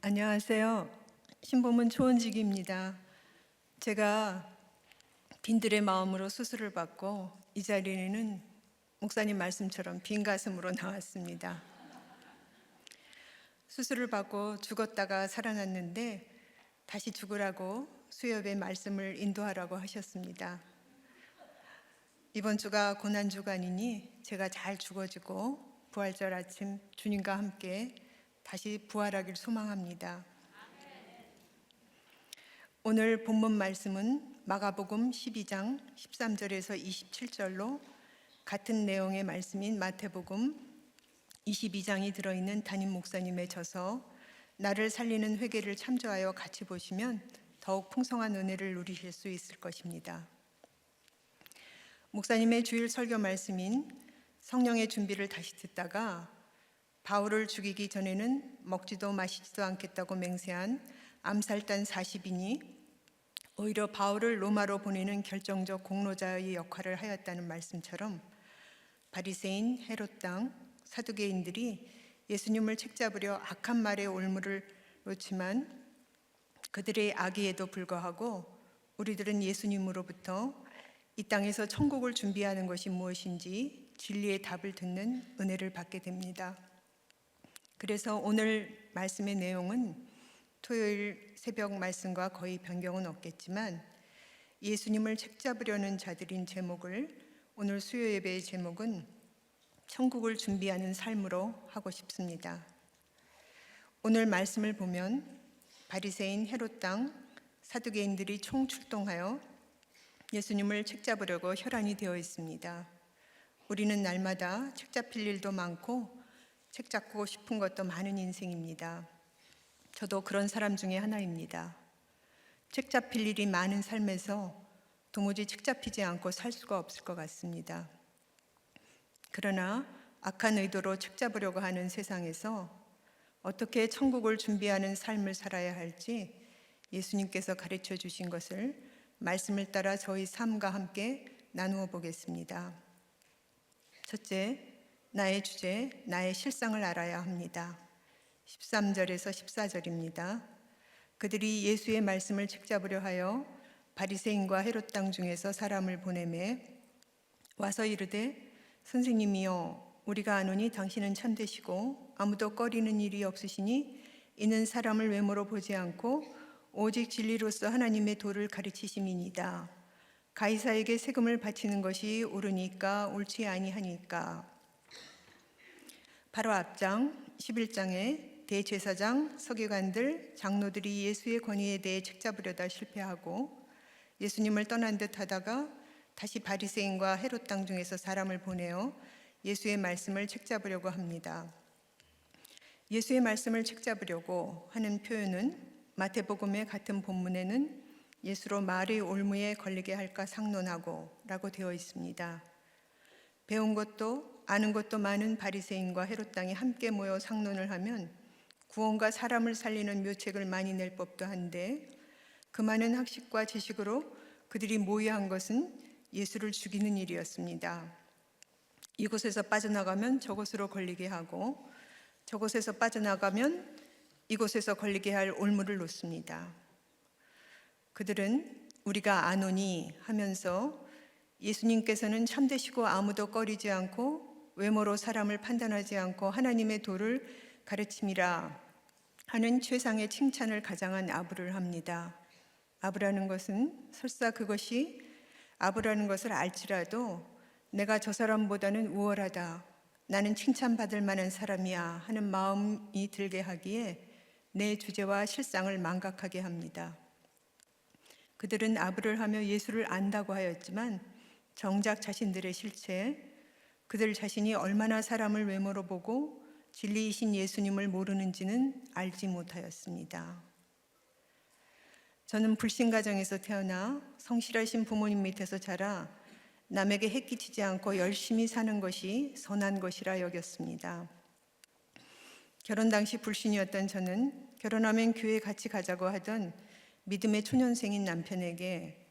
안녕하세요. 신보문 초원직입니다. 제가 빈들의 마음으로 수술을 받고 이 자리에는 목사님 말씀처럼 빈 가슴으로 나왔습니다. 수술을 받고 죽었다가 살아났는데 다시 죽으라고 수협의 말씀을 인도하라고 하셨습니다. 이번 주가 고난주간이니 제가 잘 죽어지고 부활절 아침 주님과 함께 다시 부활하길 소망합니다. 오늘 본문 말씀은 마가복음 12장 13절에서 27절로 같은 내용의 말씀인 마태복음 22장이 들어있는 담임 목사님의 저서 나를 살리는 회개를 참조하여 같이 보시면 더욱 풍성한 은혜를 누리실 수 있을 것입니다. 목사님의 주일 설교 말씀인 성령의 준비를 다시 듣다가 바울을 죽이기 전에는 먹지도 마시지도 않겠다고 맹세한 암살단 40인이 오히려 바울을 로마로 보내는 결정적 공로자의 역할을 하였다는 말씀처럼 바리새인, 헤롯 당, 사두개인들이 예수님을 책잡으려 악한 말에 올무를 놓지만 그들의 악의에도 불구하고 우리들은 예수님으로부터 이 땅에서 천국을 준비하는 것이 무엇인지 진리의 답을 듣는 은혜를 받게 됩니다. 그래서 오늘 말씀의 내용은 토요일 새벽 말씀과 거의 변경은 없겠지만 예수님을 책잡으려는 자들인 제목을 오늘 수요 예배의 제목은 천국을 준비하는 삶으로 하고 싶습니다. 오늘 말씀을 보면 바리새인 헤롯 당 사두개인들이 총출동하여 예수님을 책잡으려고 혈안이 되어 있습니다. 우리는 날마다 책잡힐 일도 많고 책 잡고 싶은 것도 많은 인생입니다. 저도 그런 사람 중에 하나입니다. 책 잡힐 일이 많은 삶에서 도무지 책 잡히지 않고 살 수가 없을 것 같습니다. 그러나 악한 의도로 책 잡으려고 하는 세상에서 어떻게 천국을 준비하는 삶을 살아야 할지 예수님께서 가르쳐 주신 것을 말씀을 따라 저희 삶과 함께 나누어 보겠습니다. 첫째, 나의 주제, 나의 실상을 알아야 합니다. 13절에서 14절입니다. 그들이 예수의 말씀을 책잡으려 하여 바리새인과 헤롯 당 중에서 사람을 보내매 와서 이르되 선생님이여 우리가 아노니 당신은 참되시고 아무도 꺼리는 일이 없으시니 이는 사람을 외모로 보지 않고 오직 진리로서 하나님의 도를 가르치심이니이다. 가이사에게 세금을 바치는 것이 옳으니까 옳지 아니하니까. 바로 앞장 11장에 대제사장, 서기관들, 장로들이 예수의 권위에 대해 책잡으려다 실패하고 예수님을 떠난 듯 하다가 다시 바리새인과 헤롯 당 중에서 사람을 보내어 예수의 말씀을 책잡으려고 합니다. 예수의 말씀을 책잡으려고 하는 표현은 마태복음의 같은 본문에는 예수로 말의 올무에 걸리게 할까 상논하고 라고 되어 있습니다. 배운 것도 아는 것도 많은 바리새인과 헤롯 당이 함께 모여 상논을 하면 구원과 사람을 살리는 묘책을 많이 낼 법도 한데 그 많은 학식과 지식으로 그들이 모의한 것은 예수를 죽이는 일이었습니다. 이곳에서 빠져나가면 저곳으로 걸리게 하고 저곳에서 빠져나가면 이곳에서 걸리게 할 올무를 놓습니다. 그들은 우리가 아노니 하면서 예수님께서는 참되시고 아무도 꺼리지 않고 외모로 사람을 판단하지 않고 하나님의 도를 가르침이라 하는 최상의 칭찬을 가장한 아부를 합니다. 아부라는 것은 설사 그것이 아부라는 것을 알지라도 내가 저 사람보다는 우월하다, 나는 칭찬받을 만한 사람이야 하는 마음이 들게 하기에 내 주제와 실상을 망각하게 합니다. 그들은 아부를 하며 예수를 안다고 하였지만 정작 자신들의 실체, 그들 자신이 얼마나 사람을 외모로 보고 진리이신 예수님을 모르는지는 알지 못하였습니다. 저는 불신 가정에서 태어나 성실하신 부모님 밑에서 자라 남에게 해끼치지 않고 열심히 사는 것이 선한 것이라 여겼습니다. 결혼 당시 불신이었던 저는 결혼하면 교회 같이 가자고 하던 믿음의 초년생인 남편에게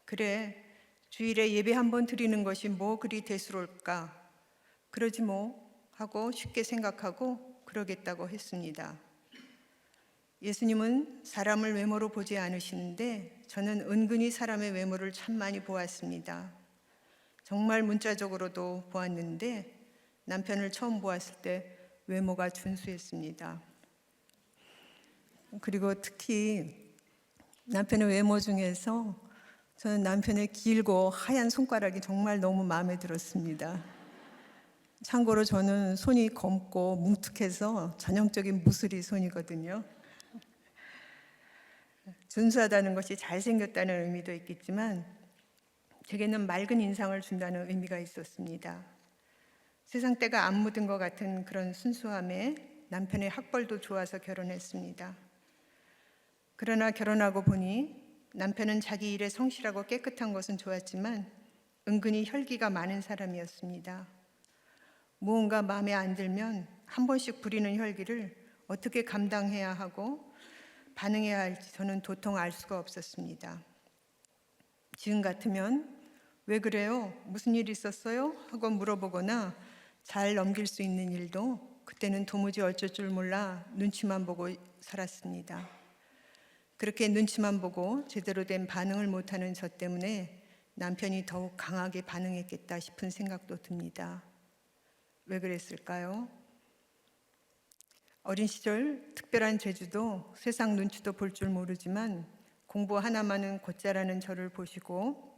그래, 주일에 예배 한번 드리는 것이 뭐 그리 대수로울까? 그러지 뭐 하고 쉽게 생각하고 그러겠다고 했습니다. 예수님은 사람을 외모로 보지 않으시는데 저는 은근히 사람의 외모를 참 많이 보았습니다. 정말 문자적으로도 보았는데 남편을 처음 보았을 때 외모가 준수했습니다. 그리고 특히 남편의 외모 중에서 저는 남편의 길고 하얀 손가락이 정말 너무 마음에 들었습니다. 참고로 저는 손이 검고 뭉툭해서 전형적인 무수리 손이거든요. 준수하다는 것이 잘생겼다는 의미도 있겠지만 제게는 맑은 인상을 준다는 의미가 있었습니다. 세상 때가 안 묻은 것 같은 그런 순수함에 남편의 학벌도 좋아서 결혼했습니다. 그러나 결혼하고 보니 남편은 자기 일에 성실하고 깨끗한 것은 좋았지만 은근히 혈기가 많은 사람이었습니다. 무언가 마음에 안 들면 한 번씩 부리는 혈기를 어떻게 감당해야 하고 반응해야 할지 저는 도통 알 수가 없었습니다. 지금 같으면 왜 그래요? 무슨 일 있었어요? 하고 물어보거나 잘 넘길 수 있는 일도 그때는 도무지 어쩔 줄 몰라 눈치만 보고 살았습니다. 그렇게 눈치만 보고 제대로 된 반응을 못하는 저 때문에 남편이 더욱 강하게 반응했겠다 싶은 생각도 듭니다. 왜 그랬을까요? 어린 시절 특별한 재주도 세상 눈치도 볼 줄 모르지만 공부 하나만은 곧잘하는 저를 보시고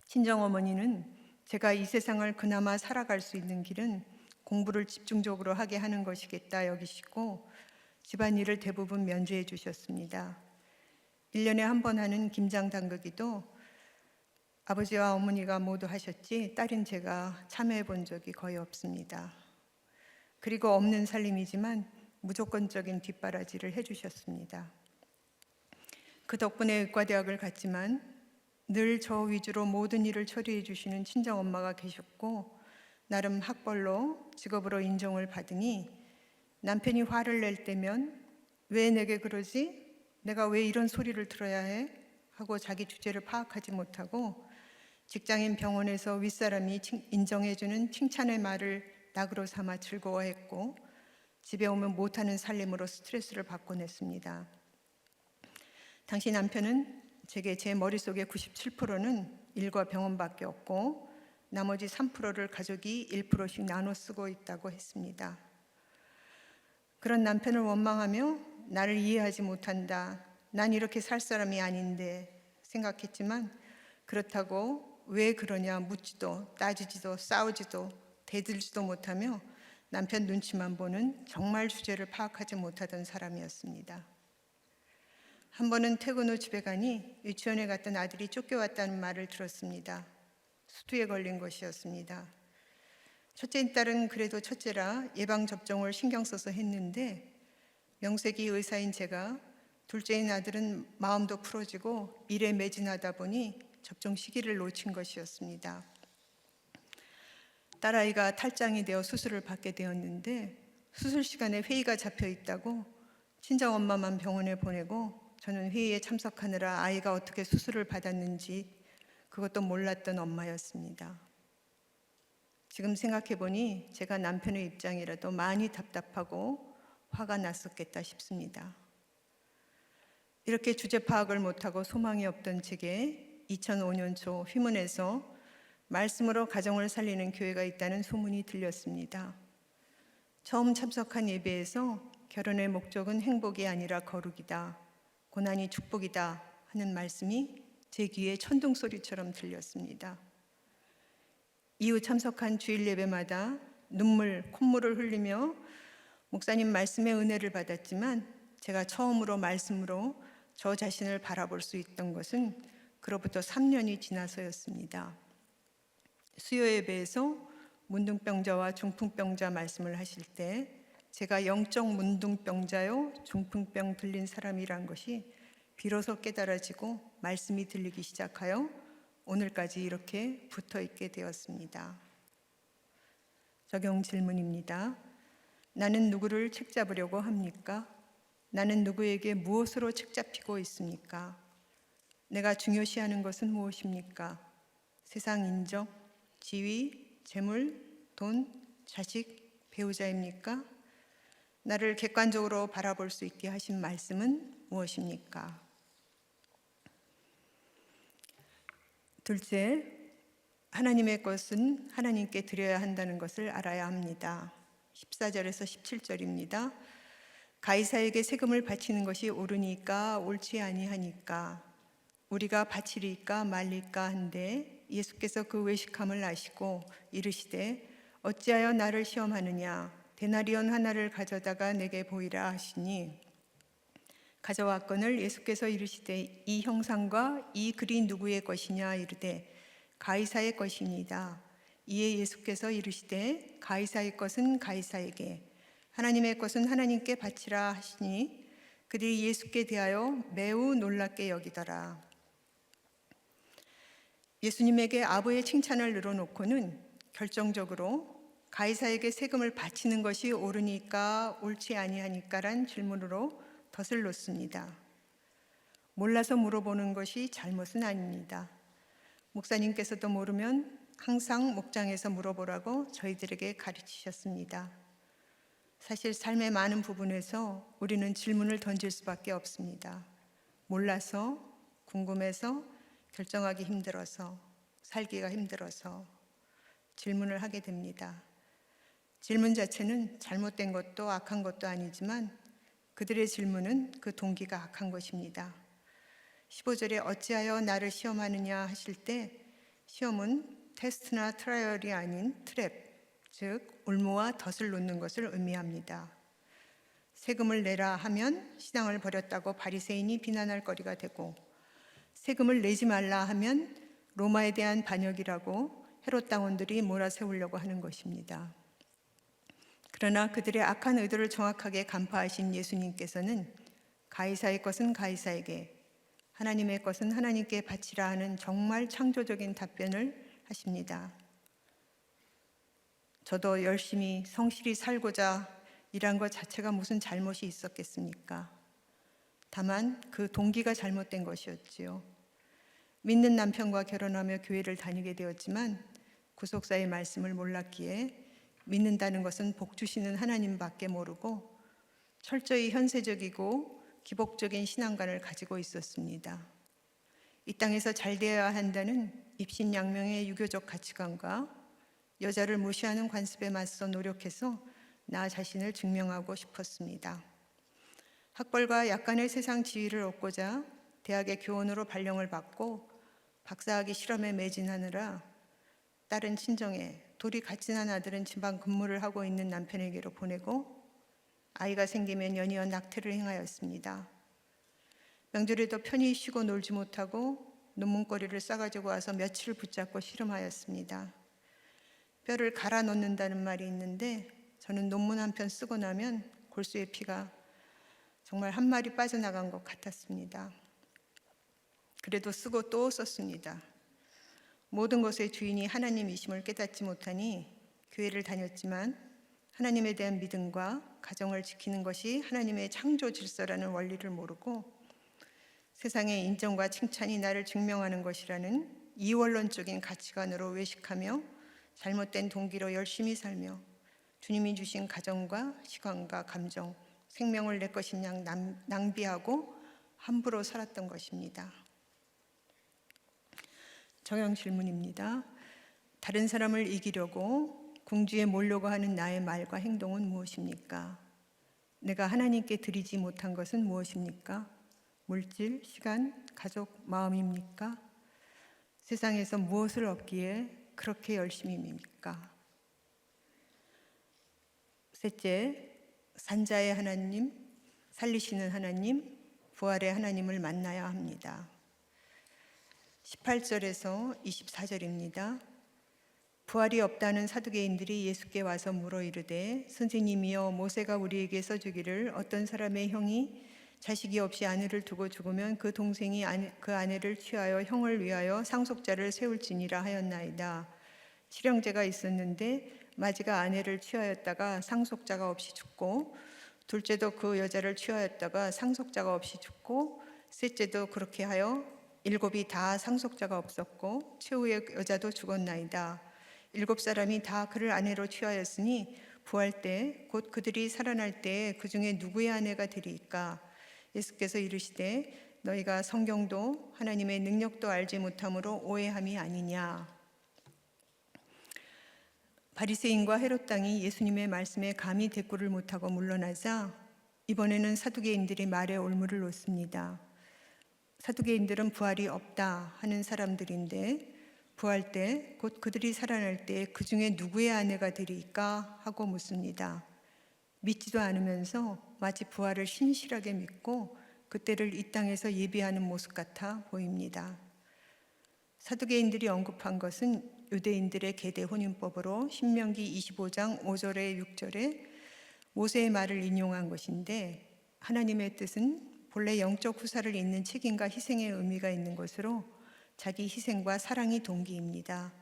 친정어머니는 제가 이 세상을 그나마 살아갈 수 있는 길은 공부를 집중적으로 하게 하는 것이겠다 여기시고 집안일을 대부분 면제해 주셨습니다. 1년에 한 번 하는 김장 담그기도 아버지와 어머니가 모두 하셨지 딸인 제가 참여해 본 적이 거의 없습니다. 그리고 없는 살림이지만 무조건적인 뒷바라지를 해주셨습니다. 그 덕분에 의과대학을 갔지만 늘 저 위주로 모든 일을 처리해 주시는 친정엄마가 계셨고 나름 학벌로 직업으로 인정을 받으니 남편이 화를 낼 때면 왜 내게 그러지? 내가 왜 이런 소리를 들어야 해? 하고 자기 주제를 파악하지 못하고 직장인 병원에서 윗사람이 인정해주는 칭찬의 말을 낙으로 삼아 즐거워했고 집에 오면 못하는 살림으로 스트레스를 받곤 했습니다. 당시 남편은 제게 제 머릿속의 97%는 일과 병원밖에 없고 나머지 3%를 가족이 1%씩 나눠 쓰고 있다고 했습니다. 그런 남편을 원망하며 나를 이해하지 못한다. 난 이렇게 살 사람이 아닌데 생각했지만 그렇다고 왜 그러냐 묻지도 따지지도 싸우지도 대들지도 못하며 남편 눈치만 보는 정말 주제를 파악하지 못하던 사람이었습니다. 한 번은 퇴근 후 집에 가니 유치원에 갔던 아들이 쫓겨왔다는 말을 들었습니다. 수두에 걸린 것이었습니다. 첫째 딸은 그래도 첫째라 예방접종을 신경 써서 했는데 명색이 의사인 제가 둘째인 아들은 마음도 풀어지고 일에 매진하다 보니 접종 시기를 놓친 것이었습니다. 딸아이가 탈장이 되어 수술을 받게 되었는데 수술 시간에 회의가 잡혀 있다고 친정엄마만 병원에 보내고 저는 회의에 참석하느라 아이가 어떻게 수술을 받았는지 그것도 몰랐던 엄마였습니다. 지금 생각해 보니 제가 남편의 입장이라도 많이 답답하고 화가 났었겠다 싶습니다. 이렇게 주제 파악을 못하고 소망이 없던 제게 2005년 초 휘문에서 말씀으로 가정을 살리는 교회가 있다는 소문이 들렸습니다. 처음 참석한 예배에서 결혼의 목적은 행복이 아니라 거룩이다, 고난이 축복이다 하는 말씀이 제 귀에 천둥 소리처럼 들렸습니다. 이후 참석한 주일 예배마다 눈물, 콧물을 흘리며 목사님 말씀의 은혜를 받았지만 제가 처음으로 말씀으로 저 자신을 바라볼 수 있던 것은 그로부터 3년이 지나서였습니다. 수요 예배에서 문둥병자와 중풍병자 말씀을 하실 때 제가 영적 문둥병자요 중풍병 들린 사람이란 것이 비로소 깨달아지고 말씀이 들리기 시작하여 오늘까지 이렇게 붙어 있게 되었습니다. 적용 질문입니다. 나는 누구를 책잡으려고 합니까? 나는 누구에게 무엇으로 책잡히고 있습니까? 내가 중요시하는 것은 무엇입니까? 세상 인적, 지위, 재물, 돈, 자식, 배우자입니까? 나를 객관적으로 바라볼 수 있게 하신 말씀은 무엇입니까? 둘째, 하나님의 것은 하나님께 드려야 한다는 것을 알아야 합니다. 14절에서 17절입니다. 가이사에게 세금을 바치는 것이 옳으니까 옳지 아니하니까 우리가 바치리까 말리까 한데 예수께서 그 외식함을 아시고 이르시되 어찌하여 나를 시험하느냐 데나리온 하나를 가져다가 내게 보이라 하시니 가져왔거늘 예수께서 이르시되 이 형상과 이 글이 누구의 것이냐 이르되 가이사의 것이니이다. 이에 예수께서 이르시되 가이사의 것은 가이사에게 하나님의 것은 하나님께 바치라 하시니 그들이 예수께 대하여 매우 놀랍게 여기더라. 예수님에게 아부의 칭찬을 늘어놓고는 결정적으로 가이사에게 세금을 바치는 것이 옳으니까 옳지 아니하니까란 질문으로 덫을 놓습니다. 몰라서 물어보는 것이 잘못은 아닙니다. 목사님께서도 모르면 항상 목장에서 물어보라고 저희들에게 가르치셨습니다. 사실 삶의 많은 부분에서 우리는 질문을 던질 수밖에 없습니다. 몰라서, 궁금해서, 결정하기 힘들어서, 살기가 힘들어서 질문을 하게 됩니다. 질문 자체는 잘못된 것도 악한 것도 아니지만 그들의 질문은 그 동기가 악한 것입니다. 15절에 어찌하여 나를 시험하느냐 하실 때 시험은 테스트나 트라이얼이 아닌 트랩, 즉 올무와 덫을 놓는 것을 의미합니다. 세금을 내라 하면 신앙을 버렸다고 바리새인이 비난할 거리가 되고 세금을 내지 말라 하면 로마에 대한 반역이라고 헤롯 당원들이 몰아세우려고 하는 것입니다. 그러나 그들의 악한 의도를 정확하게 간파하신 예수님께서는 가이사의 것은 가이사에게 하나님의 것은 하나님께 바치라 하는 정말 창조적인 답변을 하십니다. 저도 열심히 성실히 살고자 일한 것 자체가 무슨 잘못이 있었겠습니까? 다만 그 동기가 잘못된 것이었지요. 믿는 남편과 결혼하며 교회를 다니게 되었지만 구속사의 말씀을 몰랐기에 믿는다는 것은 복 주시는 하나님밖에 모르고 철저히 현세적이고 기복적인 신앙관을 가지고 있었습니다. 이 땅에서 잘 되어야 한다는 입신양명의 유교적 가치관과 여자를 무시하는 관습에 맞서 노력해서 나 자신을 증명하고 싶었습니다. 학벌과 약간의 세상 지위를 얻고자 대학의 교원으로 발령을 받고 박사학위 실험에 매진하느라 딸은 친정에, 돌이 갓진한 아들은 지방 근무를 하고 있는 남편에게로 보내고 아이가 생기면 연이어 낙태를 행하였습니다. 명절에도 편히 쉬고 놀지 못하고 논문거리를 싸가지고 와서 며칠 붙잡고 씨름하였습니다. 뼈를 갈아 넣는다는 말이 있는데 저는 논문 한 편 쓰고 나면 골수의 피가 정말 한 마리 빠져나간 것 같았습니다. 그래도 쓰고 또 썼습니다. 모든 것의 주인이 하나님이심을 깨닫지 못하니 교회를 다녔지만 하나님에 대한 믿음과 가정을 지키는 것이 하나님의 창조 질서라는 원리를 모르고 세상의 인정과 칭찬이 나를 증명하는 것이라는 이원론적인 가치관으로 외식하며 잘못된 동기로 열심히 살며 주님이 주신 가정과 시간과 감정, 생명을 내 것인 양 낭비하고 함부로 살았던 것입니다. 정형 질문입니다. 다른 사람을 이기려고 궁지에 몰려고 하는 나의 말과 행동은 무엇입니까? 내가 하나님께 드리지 못한 것은 무엇입니까? 물질, 시간, 가족, 마음입니까? 세상에서 무엇을 얻기에 그렇게 열심입니까? 셋째, 산자의 하나님, 살리시는 하나님, 부활의 하나님을 만나야 합니다. 18절에서 24절입니다. 부활이 없다는 사두개인들이 예수께 와서 물어 이르되 선생님이여 모세가 우리에게 써주기를 어떤 사람의 형이 자식이 없이 아내를 두고 죽으면 그 동생이 그 아내를 취하여 형을 위하여 상속자를 세울지니라 하였나이다. 칠형제가 있었는데 마지가 아내를 취하였다가 상속자가 없이 죽고 둘째도 그 여자를 취하였다가 상속자가 없이 죽고 셋째도 그렇게 하여 일곱이 다 상속자가 없었고 최후의 여자도 죽었나이다. 7 사람이 다 그를 아내로 취하였으니 부활 때 곧 그들이 살아날 때 그 중에 누구의 아내가 되리이까? 예수께서 이르시되 너희가 성경도 하나님의 능력도 알지 못함으로 오해함이 아니냐. 바리새인과 헤롯 당이 예수님의 말씀에 감히 대꾸를 못하고 물러나자 이번에는 사두개인들이 말에 올무를 놓습니다. 사두개인들은 부활이 없다 하는 사람들인데 부활 때 곧 그들이 살아날 때 그 중에 누구의 아내가 되리이까 하고 묻습니다. 믿지도 않으면서 마치 부활을 신실하게 믿고 그때를 이 땅에서 예비하는 모습 같아 보입니다. 사두개인들이 언급한 것은 유대인들의 계대 혼인법으로 신명기 25장 5절에 6절에 모세의 말을 인용한 것인데 하나님의 뜻은 본래 영적 후사를 잇는 책임과 희생의 의미가 있는 것으로 자기 희생과 사랑이 동기입니다.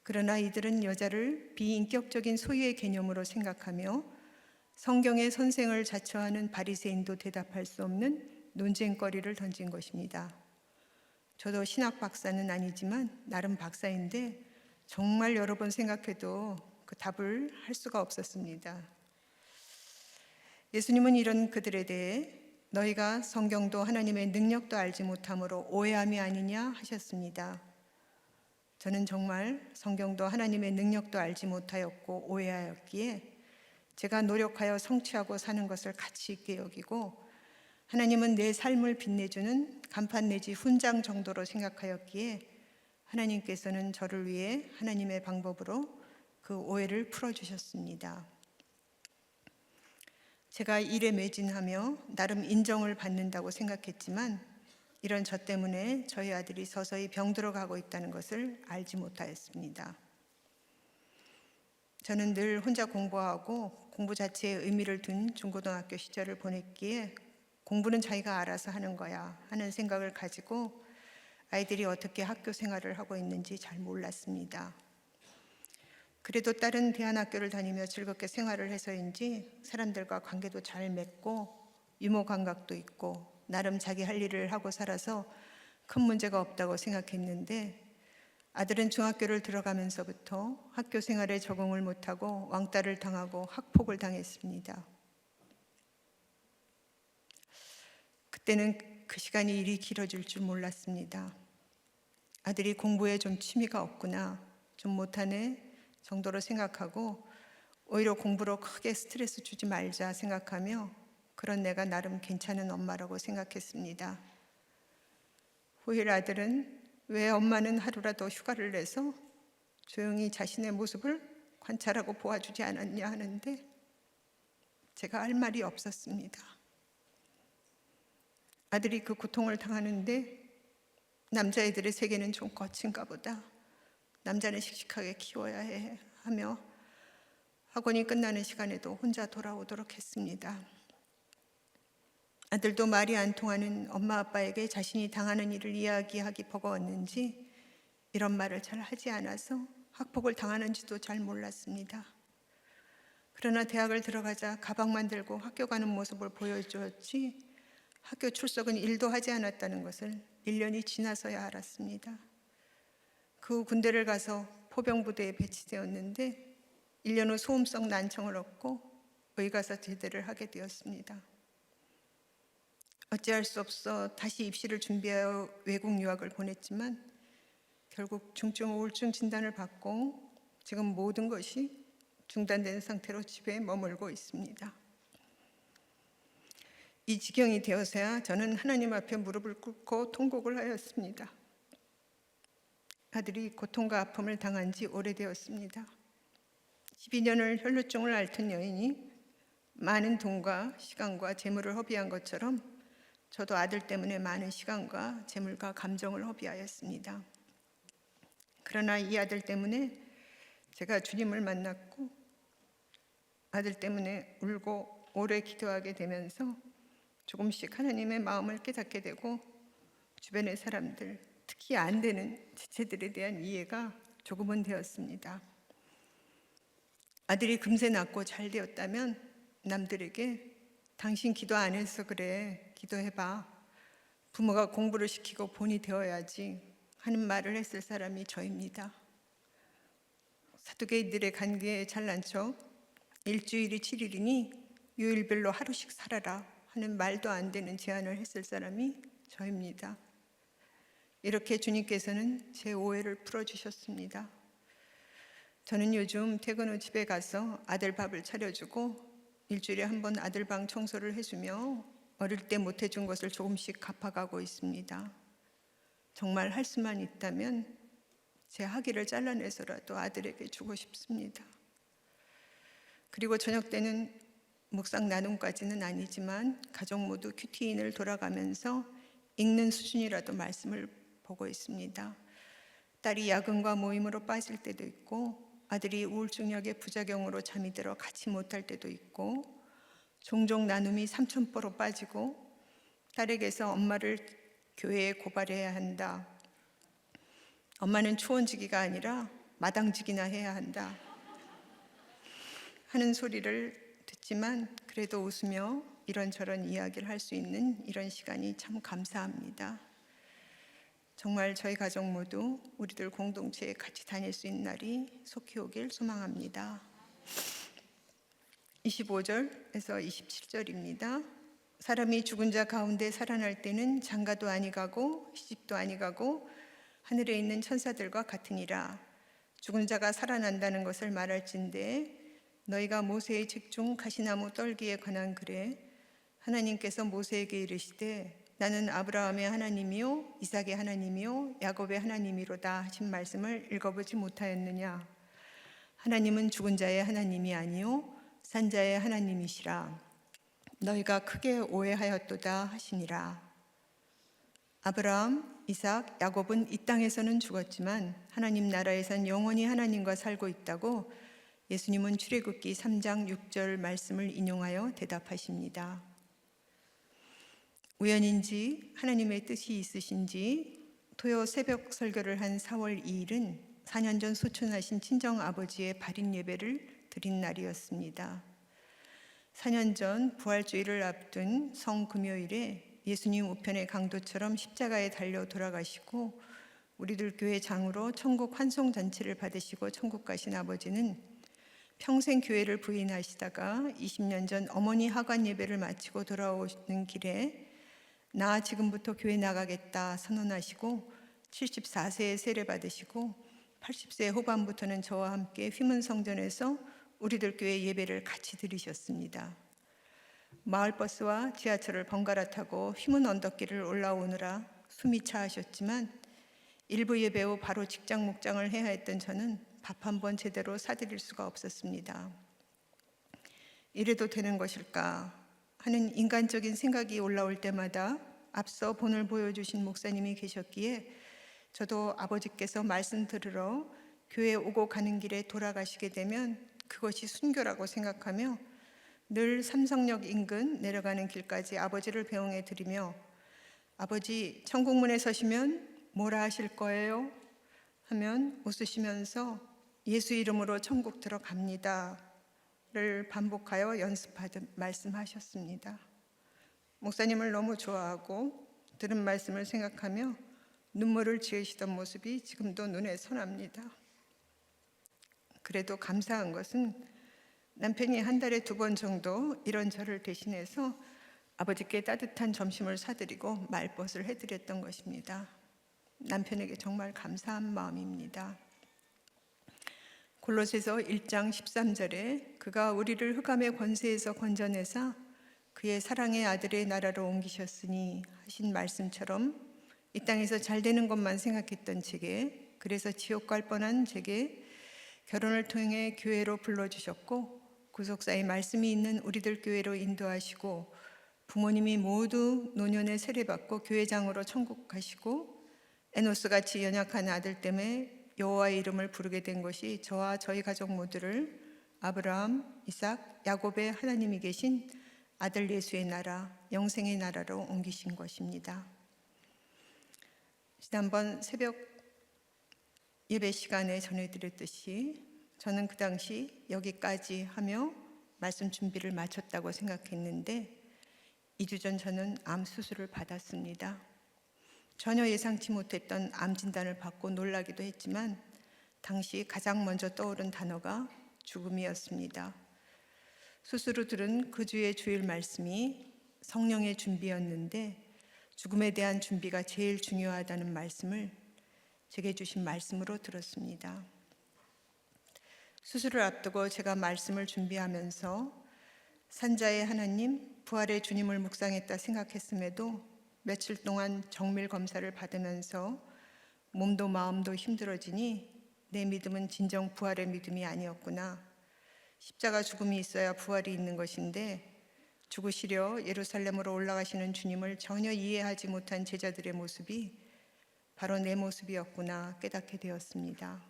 그러나 이들은 여자를 비인격적인 소유의 개념으로 생각하며 성경의 선생을 자처하는 바리새인도 대답할 수 없는 논쟁거리를 던진 것입니다. 저도 신학 박사는 아니지만 나름 박사인데 정말 여러 번 생각해도 그 답을 할 수가 없었습니다. 예수님은 이런 그들에 대해 너희가 성경도 하나님의 능력도 알지 못함으로 오해함이 아니냐 하셨습니다. 저는 정말 성경도 하나님의 능력도 알지 못하였고 오해하였기에 제가 노력하여 성취하고 사는 것을 가치 있게 여기고 하나님은 내 삶을 빛내주는 간판 내지 훈장 정도로 생각하였기에 하나님께서는 저를 위해 하나님의 방법으로 그 오해를 풀어주셨습니다. 제가 일에 매진하며 나름 인정을 받는다고 생각했지만 이런 저 때문에 저희 아들이 서서히 병들어 가고 있다는 것을 알지 못하였습니다. 저는 늘 혼자 공부하고 공부 자체에 의미를 둔 중고등학교 시절을 보냈기에 공부는 자기가 알아서 하는 거야 하는 생각을 가지고 아이들이 어떻게 학교 생활을 하고 있는지 잘 몰랐습니다. 그래도 딸은 대안학교를 다니며 즐겁게 생활을 해서인지 사람들과 관계도 잘 맺고 유머 감각도 있고 나름 자기 할 일을 하고 살아서 큰 문제가 없다고 생각했는데 아들은 중학교를 들어가면서부터 학교 생활에 적응을 못하고 왕따를 당하고 학폭을 당했습니다. 그때는 그 시간이 이리 길어질 줄 몰랐습니다. 아들이 공부에 좀 취미가 없구나, 좀 못하네 정도로 생각하고 오히려 공부로 크게 스트레스 주지 말자 생각하며 그런 내가 나름 괜찮은 엄마라고 생각했습니다. 후일 아들은 왜 엄마는 하루라도 휴가를 내서 조용히 자신의 모습을 관찰하고 보아주지 않았냐 하는데 제가 할 말이 없었습니다. 아들이 그 고통을 당하는데 남자애들의 세계는 좀 거친가 보다. 남자는 씩씩하게 키워야 해 하며 학원이 끝나는 시간에도 혼자 돌아오도록 했습니다. 아들도 말이 안 통하는 엄마 아빠에게 자신이 당하는 일을 이야기하기 버거웠는지 이런 말을 잘 하지 않아서 학폭을 당하는지도 잘 몰랐습니다. 그러나 대학을 들어가자 가방만 들고 학교 가는 모습을 보여주었지 학교 출석은 1도 하지 않았다는 것을 1년이 지나서야 알았습니다. 그 후 군대를 가서 포병부대에 배치되었는데 1년 후 소음성 난청을 얻고 의가사 제대를 하게 되었습니다. 어찌할 수 없어 다시 입시를 준비하여 외국 유학을 보냈지만 결국 중증 우울증 진단을 받고 지금 모든 것이 중단된 상태로 집에 머물고 있습니다. 이 지경이 되어서야 저는 하나님 앞에 무릎을 꿇고 통곡을 하였습니다. 아들이 고통과 아픔을 당한 지 오래되었습니다. 12년을 혈루증을 앓던 여인이 많은 돈과 시간과 재물을 허비한 것처럼 저도 아들 때문에 많은 시간과 재물과 감정을 허비하였습니다. 그러나 이 아들 때문에 제가 주님을 만났고 아들 때문에 울고 오래 기도하게 되면서 조금씩 하나님의 마음을 깨닫게 되고 주변의 사람들, 특히 안 되는 지체들에 대한 이해가 조금은 되었습니다. 아들이 금세 낳고 잘 되었다면 남들에게 당신 기도 안 해서 그래, 기도해봐. 부모가 공부를 시키고 본이 되어야지 하는 말을 했을 사람이 저입니다. 사두개인들의 관계에 잘난 척 일주일이 7일이니 요일별로 하루씩 살아라 하는 말도 안 되는 제안을 했을 사람이 저입니다. 이렇게 주님께서는 제 오해를 풀어주셨습니다. 저는 요즘 퇴근 후 집에 가서 아들 밥을 차려주고 일주일에 한 번 아들 방 청소를 해주며 어릴 때 못 해준 것을 조금씩 갚아가고 있습니다. 정말 할 수만 있다면 제 학위를 잘라내서라도 아들에게 주고 싶습니다. 그리고 저녁 때는 묵상 나눔까지는 아니지만 가족 모두 큐티인을 돌아가면서 읽는 수준이라도 말씀을 보고 있습니다. 딸이 야근과 모임으로 빠질 때도 있고 아들이 우울증약의 부작용으로 잠이 들어 같이 못할 때도 있고 종종 나눔이 삼천포로 빠지고 딸에게서 엄마를 교회에 고발해야 한다. 엄마는 초원지기가 아니라 마당지기나 해야 한다 하는 소리를 듣지만 그래도 웃으며 이런저런 이야기를 할 수 있는 이런 시간이 참 감사합니다. 정말 저희 가족 모두 우리들 공동체에 같이 다닐 수 있는 날이 속히 오길 소망합니다. 25절에서 27절입니다. 사람이 죽은 자 가운데 살아날 때는 장가도 아니 가고 시집도 아니 가고 하늘에 있는 천사들과 같으니라. 죽은 자가 살아난다는 것을 말할진대 너희가 모세의 책 중 가시나무 떨기에 관한 글에 하나님께서 모세에게 이르시되 나는 아브라함의 하나님이요 이삭의 하나님이요 야곱의 하나님이로다 하신 말씀을 읽어보지 못하였느냐. 하나님은 죽은 자의 하나님이 아니요 산 자의 하나님이시라. 너희가 크게 오해하였도다 하시니라. 아브라함, 이삭, 야곱은 이 땅에서는 죽었지만 하나님 나라에선 영원히 하나님과 살고 있다고 예수님은 출애굽기 3장 6절 말씀을 인용하여 대답하십니다. 우연인지 하나님의 뜻이 있으신지 토요 새벽 설교를 한 4월 2일은 4년 전 소천하신 친정아버지의 발인 예배를 드린 날이었습니다. 4년 전 부활주일을 앞둔 성금요일에 예수님 우편의 강도처럼 십자가에 달려 돌아가시고 우리들 교회 장으로 천국 환송잔치를 받으시고 천국 가신 아버지는 평생 교회를 부인하시다가 20년 전 어머니 하관 예배를 마치고 돌아오는 길에 나 지금부터 교회 나가겠다 선언하시고 74세에 세례 받으시고 80세 후반부터는 저와 함께 휘문성전에서 우리들 교회 예배를 같이 드리셨습니다. 마을버스와 지하철을 번갈아 타고 휘문 언덕길을 올라오느라 숨이 차하셨지만 일부 예배 후 바로 직장 목장을 해야 했던 저는 밥 한 번 제대로 사드릴 수가 없었습니다. 이래도 되는 것일까 하는 인간적인 생각이 올라올 때마다 앞서 본을 보여주신 목사님이 계셨기에 저도 아버지께서 말씀 들으러 교회 오고 가는 길에 돌아가시게 되면 그것이 순교라고 생각하며 늘 삼성역 인근 내려가는 길까지 아버지를 배웅해 드리며 아버지 천국문에 서시면 뭐라 하실 거예요? 하면 웃으시면서 예수 이름으로 천국 들어갑니다 를 반복하여 연습하듯 말씀하셨습니다. 목사님을 너무 좋아하고 들은 말씀을 생각하며 눈물을 지으시던 모습이 지금도 눈에 선합니다. 그래도 감사한 것은 남편이 한 달에 2번 정도 이런 저를 대신해서 아버지께 따뜻한 점심을 사드리고 말벗을 해드렸던 것입니다. 남편에게 정말 감사한 마음입니다. 골로새서 1장 13절에 그가 우리를 흑암의 권세에서 건져내사 그의 사랑의 아들의 나라로 옮기셨으니 하신 말씀처럼 이 땅에서 잘 되는 것만 생각했던 제게, 그래서 지옥 갈 뻔한 제게 결혼을 통해 교회로 불러주셨고 구속사의 말씀이 있는 우리들 교회로 인도하시고 부모님이 모두 노년에 세례받고 교회장으로 천국 가시고 에노스같이 연약한 아들 때문에 여호와의 이름을 부르게 된 것이 저와 저희 가족 모두를 아브라함, 이삭, 야곱의 하나님이 계신 아들 예수의 나라, 영생의 나라로 옮기신 것입니다. 지난번 새벽 예배 시간에 전해드렸듯이 저는 그 당시 여기까지 하며 말씀 준비를 마쳤다고 생각했는데 2주 전 저는 암 수술을 받았습니다. 전혀 예상치 못했던 암 진단을 받고 놀라기도 했지만 당시 가장 먼저 떠오른 단어가 죽음이었습니다. 스스로 들은 그 주의 주일 말씀이 성령의 준비였는데 죽음에 대한 준비가 제일 중요하다는 말씀을 제게 주신 말씀으로 들었습니다. 수술을 앞두고 제가 말씀을 준비하면서 산자의 하나님, 부활의 주님을 묵상했다 생각했음에도 며칠 동안 정밀 검사를 받으면서 몸도 마음도 힘들어지니 내 믿음은 진정 부활의 믿음이 아니었구나. 십자가 죽음이 있어야 부활이 있는 것인데 죽으시려 예루살렘으로 올라가시는 주님을 전혀 이해하지 못한 제자들의 모습이 바로 내 모습이었구나 깨닫게 되었습니다.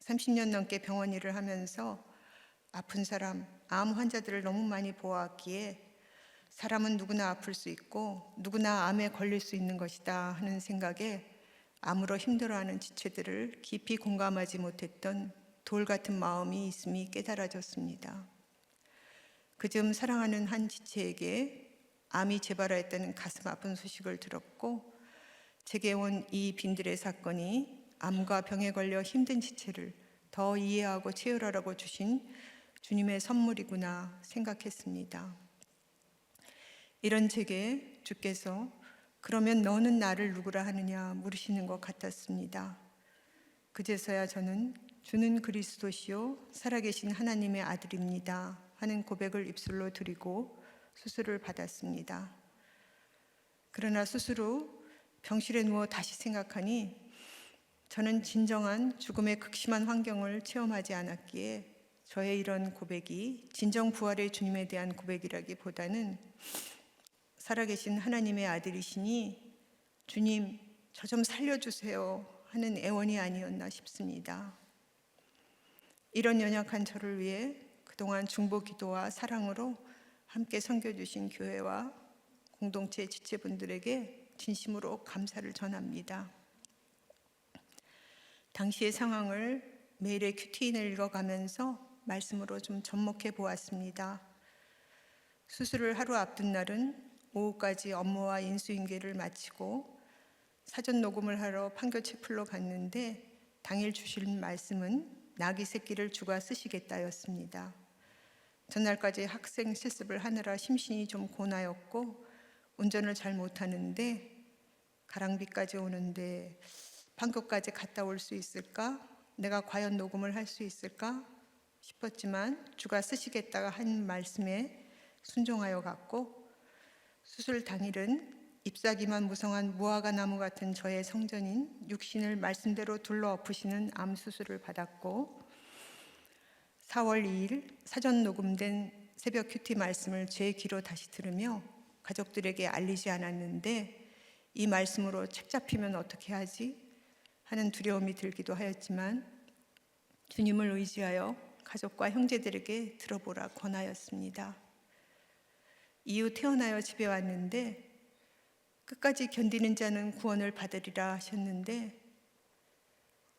30년 넘게 병원 일을 하면서 아픈 사람, 암 환자들을 너무 많이 보아왔기에 사람은 누구나 아플 수 있고 누구나 암에 걸릴 수 있는 것이다 하는 생각에 암으로 힘들어하는 지체들을 깊이 공감하지 못했던 돌 같은 마음이 있음이 깨달아졌습니다. 그즈음 사랑하는 한 지체에게 암이 재발하였다는 가슴 아픈 소식을 들었고 제게 온 이 빈들의 사건이 암과 병에 걸려 힘든 지체를 더 이해하고 체휼하라고 주신 주님의 선물이구나 생각했습니다. 이런 제게 주께서 그러면 너는 나를 누구라 하느냐 물으시는 것 같았습니다. 그제서야 저는 주는 그리스도시요 살아계신 하나님의 아들입니다 하는 고백을 입술로 드리고 수술을 받았습니다. 그러나 수술 후 병실에 누워 다시 생각하니 저는 진정한 죽음의 극심한 환경을 체험하지 않았기에 저의 이런 고백이 진정 부활의 주님에 대한 고백이라기보다는 살아계신 하나님의 아들이시니 주님 저 좀 살려주세요 하는 애원이 아니었나 싶습니다. 이런 연약한 저를 위해 그동안 중보 기도와 사랑으로 함께 섬겨주신 교회와 공동체 지체분들에게 진심으로 감사를 전합니다. 당시의 상황을 매일의 큐티인을 읽어가면서 말씀으로 좀 접목해 보았습니다. 수술을 하루 앞둔 날은 오후까지 업무와 인수인계를 마치고 사전 녹음을 하러 판교체플로 갔는데 당일 주신 말씀은 나귀 새끼를 주가 쓰시겠다였습니다. 전날까지 학생 실습을 하느라 심신이 좀 고나였고 운전을 잘 못하는데 가랑비까지 오는데 판교까지 갔다 올 수 있을까? 내가 과연 녹음을 할 수 있을까? 싶었지만 주가 쓰시겠다가 한 말씀에 순종하여 갔고 수술 당일은 잎사귀만 무성한 무화과 나무 같은 저의 성전인 육신을 말씀대로 둘러 엎으시는 암 수술을 받았고 4월 2일 사전 녹음된 새벽 큐티 말씀을 제 귀로 다시 들으며 가족들에게 알리지 않았는데 이 말씀으로 책 잡히면 어떻게 하지? 하는 두려움이 들기도 하였지만 주님을 의지하여 가족과 형제들에게 들어보라 권하였습니다. 이후 태어나여 집에 왔는데 끝까지 견디는 자는 구원을 받으리라 하셨는데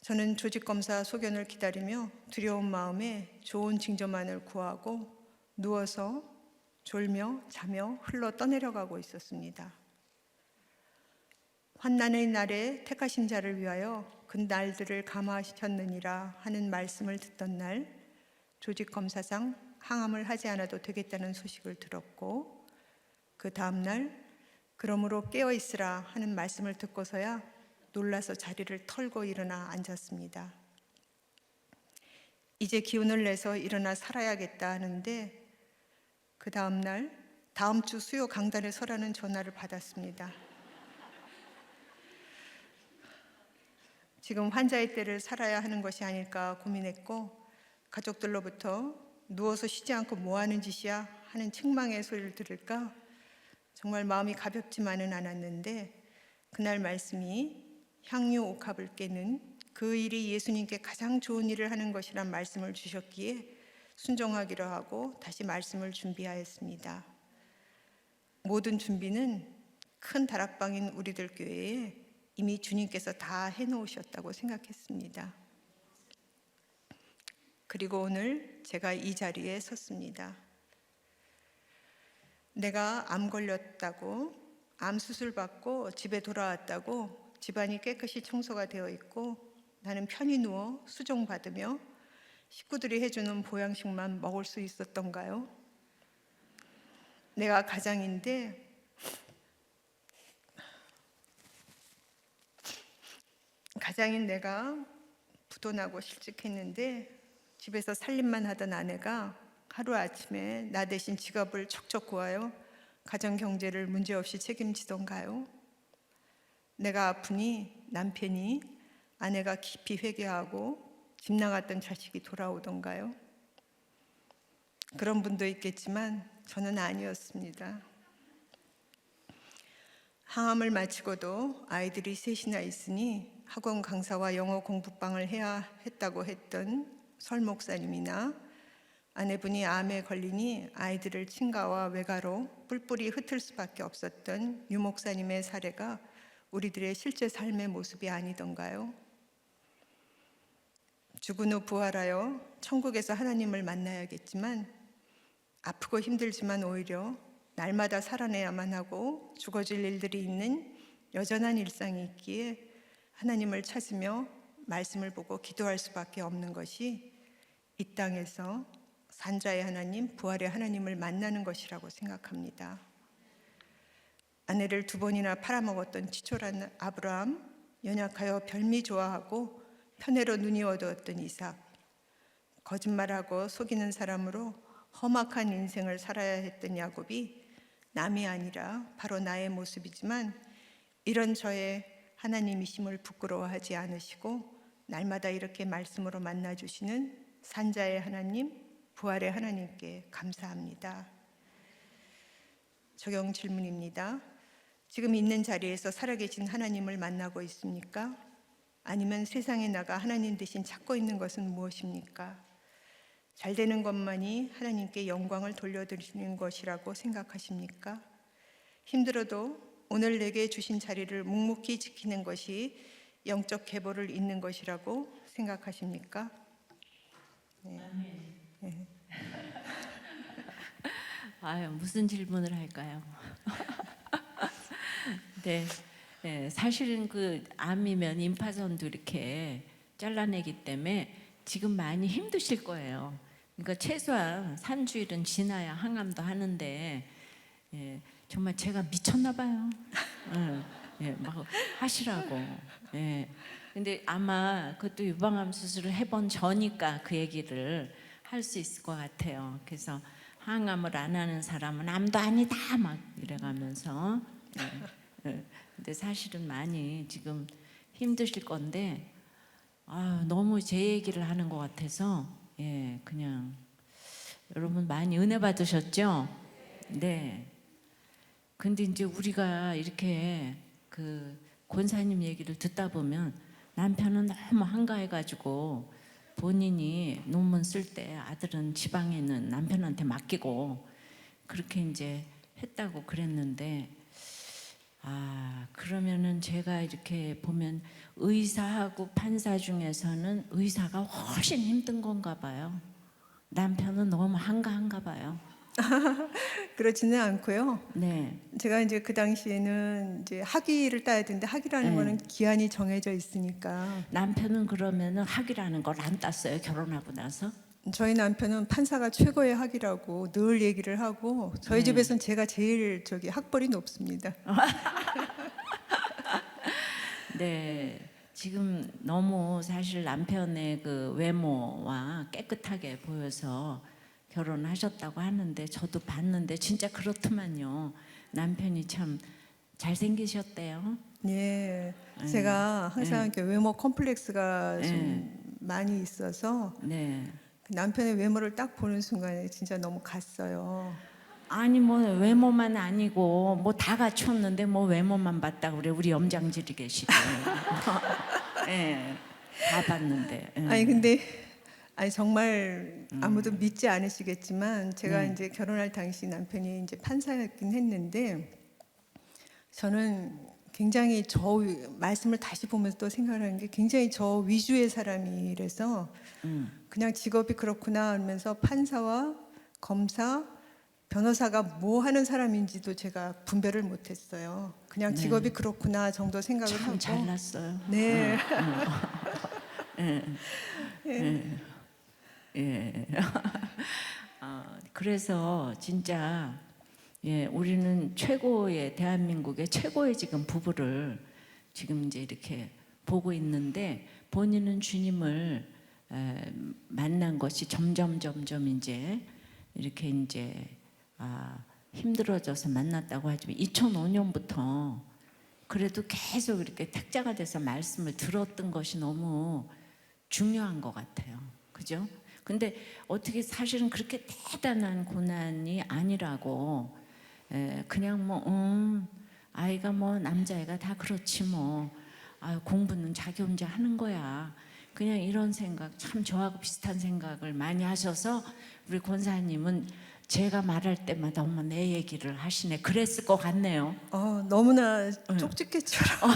저는 조직검사 소견을 기다리며 두려운 마음에 좋은 징조만을 구하고 누워서 졸며 자며 흘러 떠내려가고 있었습니다. 환난의 날에 택하신 자를 위하여 그 날들을 감화하셨느니라 하는 말씀을 듣던 날 조직검사상 항암을 하지 않아도 되겠다는 소식을 들었고 그 다음 날 그러므로 깨어있으라 하는 말씀을 듣고서야 놀라서 자리를 털고 일어나 앉았습니다. 이제 기운을 내서 일어나 살아야겠다 하는데 그 다음 날 다음 주 수요 강단에 서라는 전화를 받았습니다. 지금 환자의 때를 살아야 하는 것이 아닐까 고민했고 가족들로부터 누워서 쉬지 않고 뭐 하는 짓이야 하는 책망의 소리를 들을까 정말 마음이 가볍지만은 않았는데 그날 말씀이 향유 옥합을 깨는 그 일이 예수님께 가장 좋은 일을 하는 것이란 말씀을 주셨기에 순종하기로 하고 다시 말씀을 준비하였습니다. 모든 준비는 큰 다락방인 우리들 교회에 이미 주님께서 다 해놓으셨다고 생각했습니다. 그리고 오늘 제가 이 자리에 섰습니다. 내가 암 걸렸다고, 암 수술 받고 집에 돌아왔다고 집안이 깨끗이 청소가 되어 있고 나는 편히 누워 수종받으며 식구들이 해주는 보양식만 먹을 수 있었던가요? 내가 가장인데 가장인 내가 부도나고 실직했는데 집에서 살림만 하던 아내가 하루아침에 나 대신 직업을 척척 구하여 가정 경제를 문제없이 책임지던가요? 내가 아프니 남편이 아내가 깊이 회개하고 집 나갔던 자식이 돌아오던가요? 그런 분도 있겠지만 저는 아니었습니다. 항암을 마치고도 아이들이 셋이나 있으니 학원 강사와 영어 공부방을 해야 했다고 했던 설 목사님이나 아내분이 암에 걸리니 아이들을 친가와 외가로 뿔뿔이 흩을 수밖에 없었던 유 목사님의 사례가 우리들의 실제 삶의 모습이 아니던가요? 죽은 후 부활하여 천국에서 하나님을 만나야겠지만 아프고 힘들지만 오히려 날마다 살아내야만 하고 죽어질 일들이 있는 여전한 일상이 있기에 하나님을 찾으며 말씀을 보고 기도할 수밖에 없는 것이 이 땅에서 산자의 하나님, 부활의 하나님을 만나는 것이라고 생각합니다. 아내를 2번이나 팔아먹었던 치졸한 아브라함, 연약하여 별미 좋아하고 편애로 눈이 어두웠던 이삭, 거짓말하고 속이는 사람으로 험악한 인생을 살아야 했던 야곱이 남이 아니라 바로 나의 모습이지만 이런 저의 하나님이심을 부끄러워하지 않으시고 날마다 이렇게 말씀으로 만나주시는 산자의 하나님, 부활의 하나님께 감사합니다. 적용 질문입니다. 지금 있는 자리에서 살아계신 하나님을 만나고 있습니까? 아니면 세상에 나가 하나님 대신 찾고 있는 것은 무엇입니까? 잘 되는 것만이 하나님께 영광을 돌려드리는 것이라고 생각하십니까? 힘들어도 오늘 내게 주신 자리를 묵묵히 지키는 것이 영적 계보를 잇는 것이라고 생각하십니까? 네. 네. 아유, 무슨 질문을 할까요? 네, 네, 사실은 그 암이면 임파선도 이렇게 잘라내기 때문에 지금 많이 힘드실 거예요. 그러니까 최소한 3주일은 지나야 항암도 하는데 정말 제가 미쳤나 봐요. 막 하시라고. 근데 아마 그것도 유방암 수술을 해본 저니까 그 얘기를 할 수 있을 것 같아요. 그래서 항암을 안 하는 사람은 암도 아니다 막 이래가면서 근데 사실은 많이 지금 힘드실 건데 너무 제 얘기를 하는 것 같아서 그냥 여러분 많이 은혜 받으셨죠? 네. 근데 이제 우리가 이렇게 그 권사님 얘기를 듣다 보면 남편은 너무 한가해가지고 본인이 논문 쓸 때 아들은 지방에 있는 남편한테 맡기고 그렇게 이제 했다고 그랬는데 그러면은 제가 이렇게 보면 의사하고 판사 중에서는 의사가 훨씬 힘든 건가 봐요. 남편은 너무 한가한가 봐요. 그렇지는 않고요. 네. 제가 이제 그 당시에는 이제 학위를 따야 되는데 학위라는 거는 기한이 정해져 있으니까 남편은 그러면은 학위라는 걸 안 땄어요, 결혼하고 나서? 저희 남편은 판사가 최고의 학위라고 늘 얘기를 하고 저희 집에서는 제가 제일 학벌이 높습니다. 네. 지금 너무 사실 남편의 그 외모와 깨끗하게 보여서 결혼하셨다고 하는데 저도 봤는데 진짜 그렇더만요. 남편이 참 잘생기셨대요. 예, 제가 항상 이렇게 외모 컴플렉스가 좀 많이 있어서 남편의 외모를 딱 보는 순간에 진짜 너무 갔어요. 아니 뭐 외모만 아니고 뭐 다 갖췄는데 뭐 외모만 봤다 그래. 우리 염장질이 계시고 다 봤는데 아니 근데 정말 아무도 믿지 않으시겠지만 제가 이제 결혼할 당시 남편이 이제 판사였긴 했는데 저는 굉장히 말씀을 다시 보면서 또 생각을 하는 게 굉장히 저 위주의 사람이라서 그냥 직업이 그렇구나 하면서 판사와 검사, 변호사가 뭐 하는 사람인지도 제가 분별을 못했어요. 그냥 직업이 그렇구나 정도 생각을 참 하고. 잘났어요. 네. 예. 그래서 진짜 예, 우리는 최고의 대한민국의 최고의 지금 부부를 지금 이제 이렇게 보고 있는데 본인은 주님을 만난 것이 점점 이제 이렇게 이제 힘들어져서 만났다고 하지만 2005년부터 그래도 계속 이렇게 택자가 돼서 말씀을 들었던 것이 너무 중요한 것 같아요. 그죠? 근데 어떻게 사실은 그렇게 대단한 고난이 아니라고 그냥 뭐 아이가 뭐 남자애가 다 그렇지 뭐 공부는 자기 혼자 하는 거야. 그냥 이런 생각 참 저하고 비슷한 생각을 많이 하셔서 우리 권사님은 제가 말할 때마다 엄마 내 얘기를 하시네. 그랬을 것 같네요. 너무나 쪽집게처럼.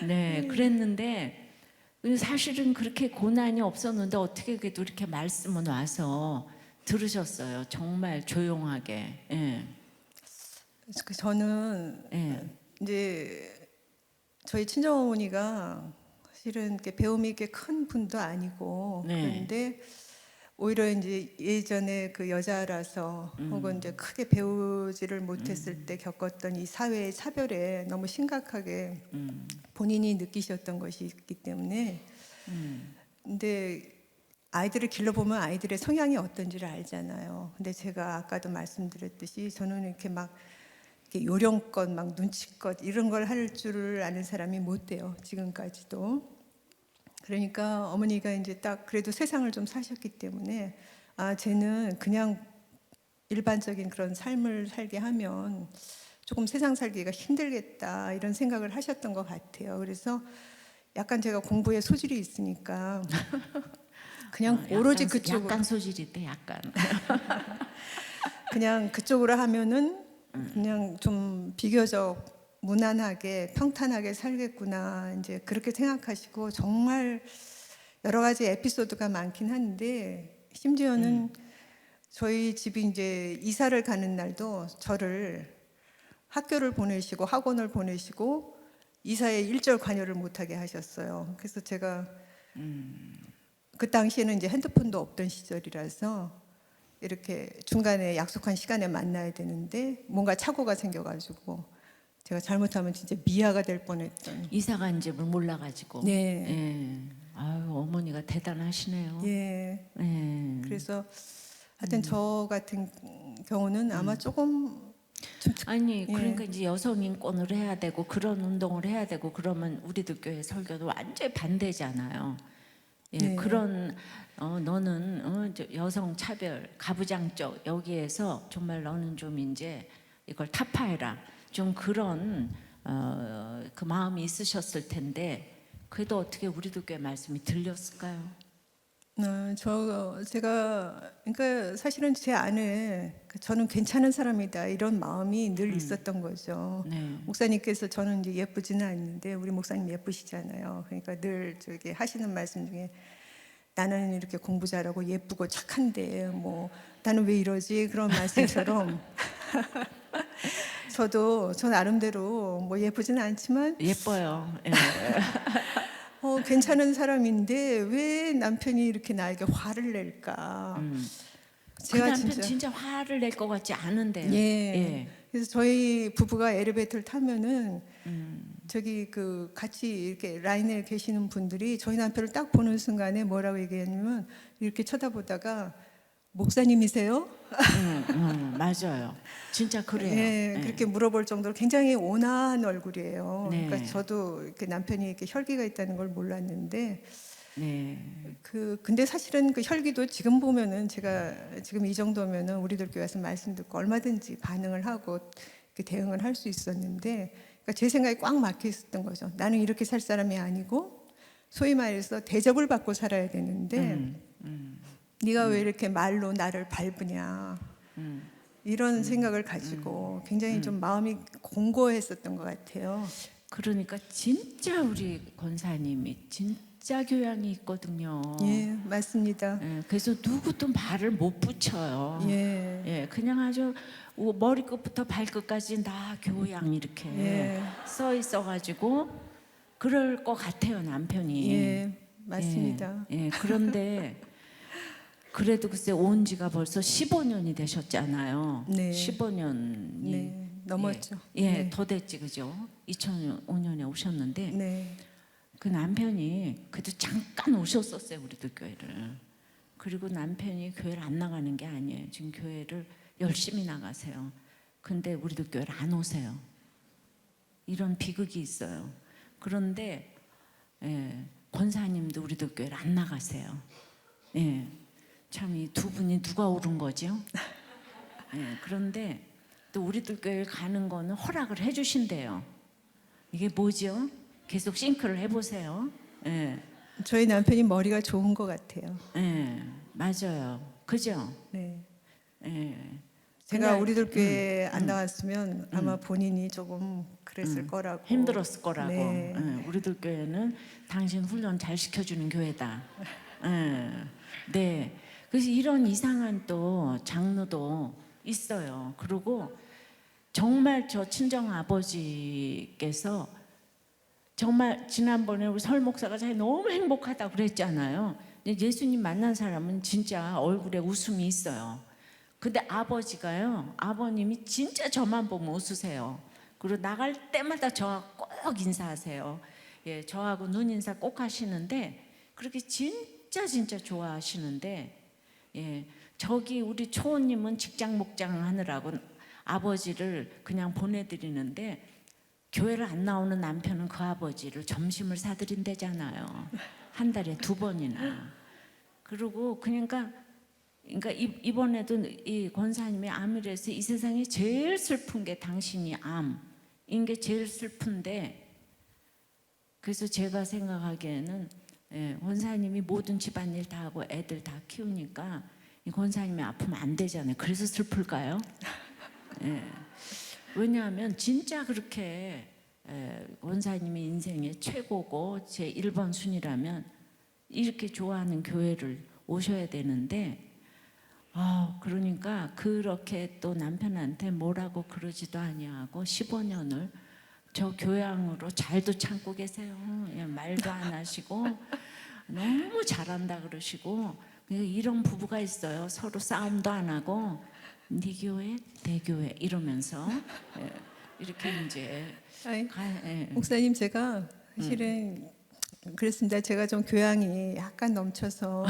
네, 그랬는데 사실은 그렇게 고난이 없었는데 어떻게 그래도 이렇게 말씀은 와서 들으셨어요. 정말 조용하게. 예. 저는 예. 이제 저희 친정어머니가 사실은 이렇게 배움이 이렇게 큰 분도 아니고 네. 그런데 오히려 이제 예전에 그 여자라서 혹은 이제 크게 배우지를 못했을 때 겪었던 이 사회의 차별에 너무 심각하게 본인이 느끼셨던 것이 있기 때문에 근데 아이들을 길러보면 아이들의 성향이 어떤지를 알잖아요. 근데 제가 아까도 말씀드렸듯이 저는 이렇게 막 이렇게 요령껏 막 눈치껏 이런 걸 할 줄을 아는 사람이 못 돼요. 지금까지도. 그러니까 어머니가 이제 딱 그래도 세상을 좀 사셨기 때문에 쟤는 그냥 일반적인 그런 삶을 살게 하면 조금 세상 살기가 힘들겠다 이런 생각을 하셨던 것 같아요. 그래서 약간 제가 공부에 소질이 있으니까 그냥 오로지 그쪽으로 약간 소질이 있대. 약간. 그냥 그쪽으로 하면은 그냥 좀 비교적 무난하게 평탄하게 살겠구나 이제 그렇게 생각하시고 정말 여러 가지 에피소드가 많긴 한데 심지어는 저희 집이 이제 이사를 가는 날도 저를 학교를 보내시고 학원을 보내시고 이사에 일절 관여를 못하게 하셨어요. 그래서 제가 그 당시에는 이제 핸드폰도 없던 시절이라서 이렇게 중간에 약속한 시간에 만나야 되는데 뭔가 착오가 생겨가지고 제가 잘못하면 진짜 미아가 될 뻔했던. 이사 간 집을 몰라가지고. 네. 예. 아유 어머니가 대단하시네요. 예. 예. 그래서 하여튼 저 같은 경우는 아마 조금 좀 아니 예. 그러니까 이제 여성 인권을 해야 되고 그런 운동을 해야 되고 그러면 우리들 교회 설교도 완전히 반대잖아요. 예, 네. 그런 너는 여성 차별 가부장적 여기에서 정말 너는 좀 이제 이걸 타파해라. 좀 그런 그 마음이 있으셨을 텐데 그래도 어떻게 우리도 교회 말씀이 들렸을까요? 제가 그러니까 사실은 제 안에 저는 괜찮은 사람이다 이런 마음이 늘 있었던 거죠. 네. 목사님께서 저는 이제 예쁘지는 않는데 우리 목사님 예쁘시잖아요. 그러니까 늘 저기 하시는 말씀 중에 나는 이렇게 공부 잘하고 예쁘고 착한데 뭐 나는 왜 이러지 그런 말씀처럼 저도 저 나름대로 뭐 예쁘지는 않지만 예뻐요. 예. 괜찮은 사람인데 왜 남편이 이렇게 나에게 화를 낼까? 그 제가 남편 진짜 화를 낼 것 같지 않은데요. 예. 예. 그래서 저희 부부가 엘리베이터를 타면은 저기 그 같이 이렇게 라인에 계시는 분들이 저희 남편을 딱 보는 순간에 뭐라고 얘기했냐면 이렇게 쳐다보다가 목사님이세요? 맞아요. 진짜 그래요. 예, 예. 그렇게 물어볼 정도로 굉장히 온화한 얼굴이에요. 네. 그러니까 저도 이렇게 남편이 이렇게 혈기가 있다는 걸 몰랐는데 네. 근데 사실은 그 혈기도 지금 보면은 제가 지금 이 정도면은 우리들 교회에서 말씀 듣고 얼마든지 반응을 하고 이렇게 대응을 할 수 있었는데 그러니까 제 생각이 꽉 막혀 있었던 거죠. 나는 이렇게 살 사람이 아니고 소위 말해서 대접을 받고 살아야 되는데 네가 왜 이렇게 말로 나를 밟으냐 이런 생각을 가지고 굉장히 좀 마음이 공고했었던 것 같아요. 그러니까 진짜 우리 권사님이 진짜 교양이 있거든요. 예, 맞습니다. 예, 그래서 누구도 말을 못 붙여요. 예. 예, 그냥 아주 머리끝부터 발끝까지 다 교양 이렇게 예. 써 있어가지고 그럴 것 같아요 남편이. 예, 맞습니다. 예, 그런데 그래도 글쎄 온 지가 벌써 15년이 되셨잖아요. 네. 15년이 네, 넘었죠. 예, 네. 더 됐지 그죠? 2005년에 오셨는데 네. 그 남편이 그래도 잠깐 오셨었어요 우리들 교회를. 그리고 남편이 교회를 안 나가는 게 아니에요. 지금 교회를 열심히 나가세요. 근데 우리들 교회를 안 오세요. 이런 비극이 있어요. 그런데 권사님도 우리들 교회를 안 나가세요. 예, 참 이 두 분이 누가 옳은 거죠? 그런데 또 우리들 교회 가는 거는 허락을 해주신대요. 이게 뭐죠? 계속 싱크를 해보세요. 저희 남편이 머리가 좋은 것 같아요. 맞아요. 그죠? 네. 예. 제가 그날, 우리들 교회 안 나왔으면 아마 본인이 조금 그랬을 음. 거라고. 힘들었을 거라고. 네. 우리들 교회는 당신 훈련 잘 시켜주는 교회다. 예. 네. 그래서 이런 이상한 또 장르도 있어요. 그리고 정말 저 친정 아버지께서 정말 지난번에 우리 설 목사가 자기 너무 행복하다고 그랬잖아요. 근데 예수님 만난 사람은 진짜 얼굴에 웃음이 있어요. 근데 아버지가요, 아버님이 진짜 저만 보면 웃으세요. 그리고 나갈 때마다 저하고 꼭 인사하세요. 예, 저하고 눈 인사 꼭 하시는데 그렇게 진짜 좋아하시는데, 예, 저기 우리 초원님은 직장 목장 하느라고 아버지를 그냥 보내드리는데 교회를 안 나오는 남편은 그 아버지를 점심을 사드린대잖아요. 한 달에 2번이나. 그리고 그러니까 이번에도 이 권사님이 암이라서 이 세상에 제일 슬픈 게 당신이 암인 게 제일 슬픈데, 그래서 제가 생각하기에는 권사님이 모든 집안일 다 하고 애들 다 키우니까 이 권사님이 아프면 안 되잖아요. 그래서 슬플까요? 왜냐하면 진짜 그렇게 권사님이 인생의 최고고 제 1번 순위라면 이렇게 좋아하는 교회를 오셔야 되는데, 그러니까 그렇게 또 남편한테 뭐라고 그러지도 아니하고 15년을 저 교양으로 잘도 참고 계세요. 말도 안 하시고 너무 잘한다 그러시고. 이런 부부가 있어요. 서로 싸움도 안 하고 네 교회 내 교회 이러면서 이렇게 이제 아니, 목사님 제가 사실은 그랬습니다. 제가 좀 교양이 약간 넘쳐서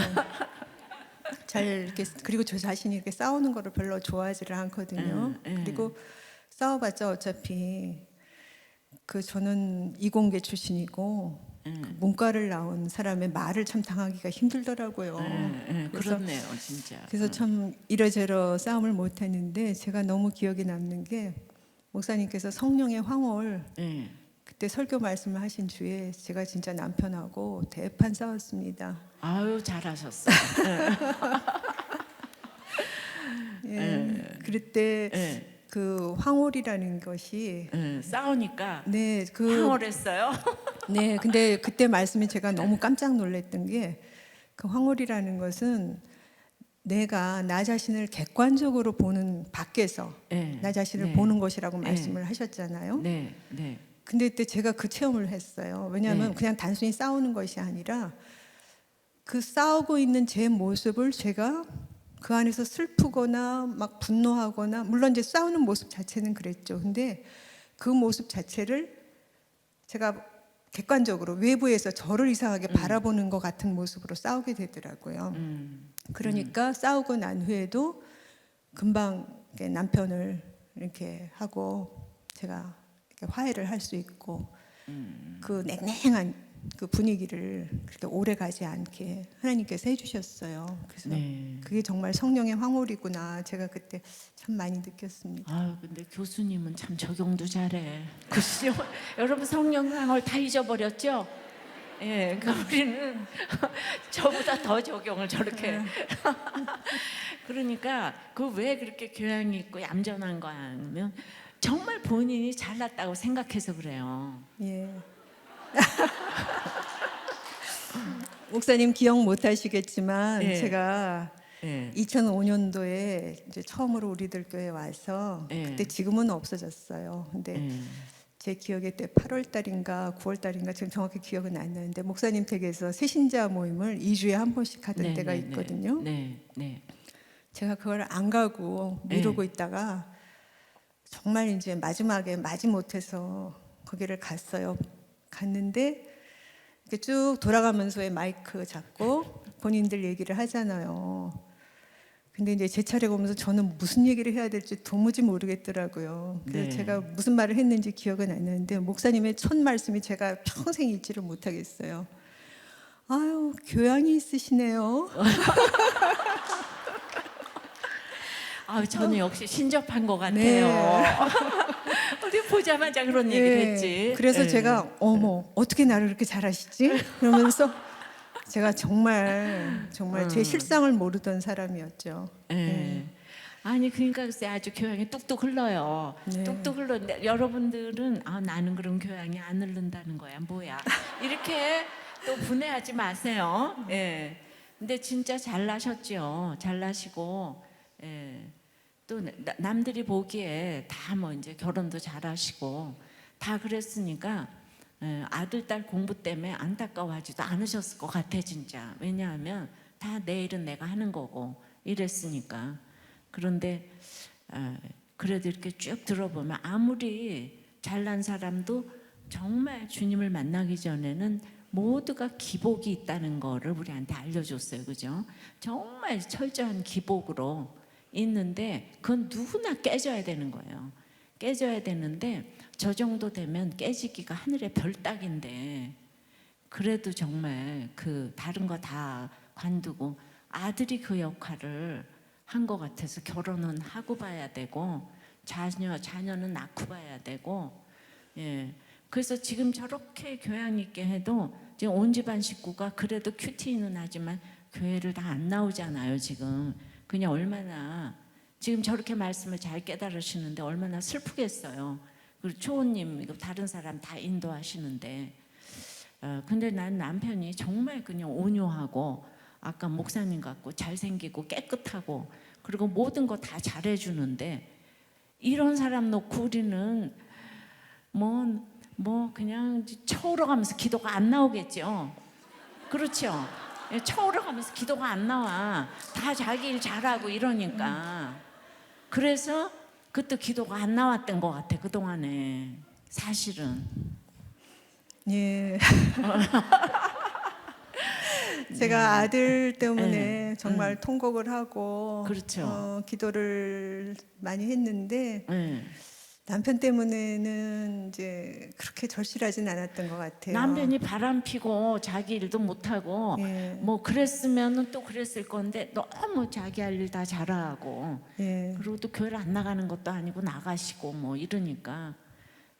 잘 이렇게, 그리고 저 자신이 이렇게 싸우는 거를 별로 좋아하지를 않거든요. 그리고 싸워봤자 어차피 저는 이공계 출신이고 그 문과를 나온 사람의 말을 참 당하기가 힘들더라고요. 그렇네요, 진짜. 그래서 참 이러저러 싸움을 못 했는데, 제가 너무 기억에 남는 게 목사님께서 성령의 황홀 그때 설교 말씀을 하신 주에 제가 진짜 남편하고 대판 싸웠습니다. 아유, 잘하셨어요. 그럴 때 그 황홀이라는 것이 싸우니까 네, 황홀했어요. 네, 근데 그때 말씀이 제가 너무 깜짝 놀랐던 게, 그 황홀이라는 것은 내가 나 자신을 객관적으로 보는, 밖에서 나 자신을 보는 것이라고 말씀을 하셨잖아요. 네. 근데 그때 제가 그 체험을 했어요. 왜냐하면 그냥 단순히 싸우는 것이 아니라 그 싸우고 있는 제 모습을 제가 그 안에서 슬프거나 막 분노하거나, 물론 이제 싸우는 모습 자체는 그랬죠. 근데 그 모습 자체를 제가 객관적으로 외부에서 저를 이상하게 바라보는 것 같은 모습으로 싸우게 되더라고요. 그러니까 싸우고 난 후에도 금방 이렇게 남편을 이렇게 하고 제가 이렇게 화해를 할 수 있고, 그 냉랭한 그 분위기를 그렇게 오래 가지 않게 하나님께서 해주셨어요. 그래서 그게 정말 성령의 황홀이구나, 제가 그때 참 많이 느꼈습니다. 아유, 근데 교수님은 참 적용도 잘해. 그죠? 여러분 성령 황홀 다 잊어버렸죠? 예, 그러니까 우리는 저보다 더 적용을 저렇게. 그러니까 그 왜 그렇게 교양이 있고 얌전한 거 하면 정말 본인이 잘났다고 생각해서 그래요. 예. 목사님 기억 못 하시겠지만 제가 2005년도에 이제 처음으로 우리들 교회 와서 그때 지금은 없어졌어요. 근데 제 기억에 때 8월 달인가 9월 달인가 지금 정확히 기억은 안 나는데 목사님 댁에서 새신자 모임을 2주에 한 번씩 하던 때가 있거든요. 네, 네, 제가 그걸 안 가고 미루고 있다가 정말 이제 마지막에 마지못해서 거기를 갔어요. 갔는데 이렇게 쭉 돌아가면서 왜 마이크 잡고 본인들 얘기를 하잖아요. 근데 이제 제 차례가 오면서 저는 무슨 얘기를 해야 될지 도무지 모르겠더라고요. 그래서 네. 제가 무슨 말을 했는지 기억은 안 나는데 목사님의 첫 말씀이 제가 평생 잊지를 못하겠어요. 아유, 교양이 있으시네요. 저는 역시 신접한 것 같아요. 네. 우리 보자마자 그런 얘기를 했지. 그래서 네. 제가 어머 어떻게 나를 그렇게 잘하시지? 그러면서 제가 정말 제 실상을 모르던 사람이었죠. 예. 아니 그러니까 글쎄 아주 교양이 뚝뚝 흘러요. 네. 뚝뚝 흘러는데 여러분들은 나는 그럼 교양이 안 흐른다는 거야 뭐야 이렇게 또 분해하지 마세요. 예. 근데 진짜 잘나셨죠. 잘나시고 예. 또 남들이 보기에 다 뭐 이제 결혼도 잘하시고 다 그랬으니까 아들 딸 공부 때문에 안타까워하지도 않으셨을 것 같아 진짜. 왜냐하면 다 내일은 내가 하는 거고 이랬으니까. 그런데 그래도 이렇게 쭉 들어보면 아무리 잘난 사람도 정말 주님을 만나기 전에는 모두가 기복이 있다는 거를 우리한테 알려줬어요. 그죠? 정말 철저한 기복으로 있는데 그건 누구나 깨져야 되는 거예요. 깨져야 되는데 저 정도 되면 깨지기가 하늘의 별 따기인데 그래도 정말 그 다른 거 다 관두고 아들이 그 역할을 한 것 같아서 결혼은 하고 봐야 되고 자녀는 낳고 봐야 되고 예. 그래서 지금 저렇게 교양 있게 해도 지금 온 집안 식구가 그래도 큐티는 하지만 교회를 다 안 나오잖아요. 지금 그냥 얼마나 지금 저렇게 말씀을 잘 깨달으시는데 얼마나 슬프겠어요. 그리고 초호님 이거 다른 사람 다 인도하시는데 근데 난 남편이 정말 그냥 온유하고 아까 목사님 같고 잘생기고 깨끗하고 그리고 모든 거 다 잘해주는데 이런 사람 놓고 우리는 뭐 그냥 쳐오러가면서 기도가 안 나오겠죠. 그렇죠. 쳐오러가면서 기도가 안 나와. 다 자기 일 잘하고 이러니까. 그래서 그때 기도가 안 나왔던 것 같아 그동안에 사실은. 예. 제가 아들 때문에 정말 통곡을 하고 그렇죠. 기도를 많이 했는데 네. 남편 때문에는 이제 그렇게 절실하진 않았던 것 같아요. 남편이 바람 피고 자기 일도 못하고 예. 뭐 그랬으면 또 그랬을 건데 너무 자기 할 일 다 잘하고 예. 그리고 또 교회를 안 나가는 것도 아니고 나가시고 뭐 이러니까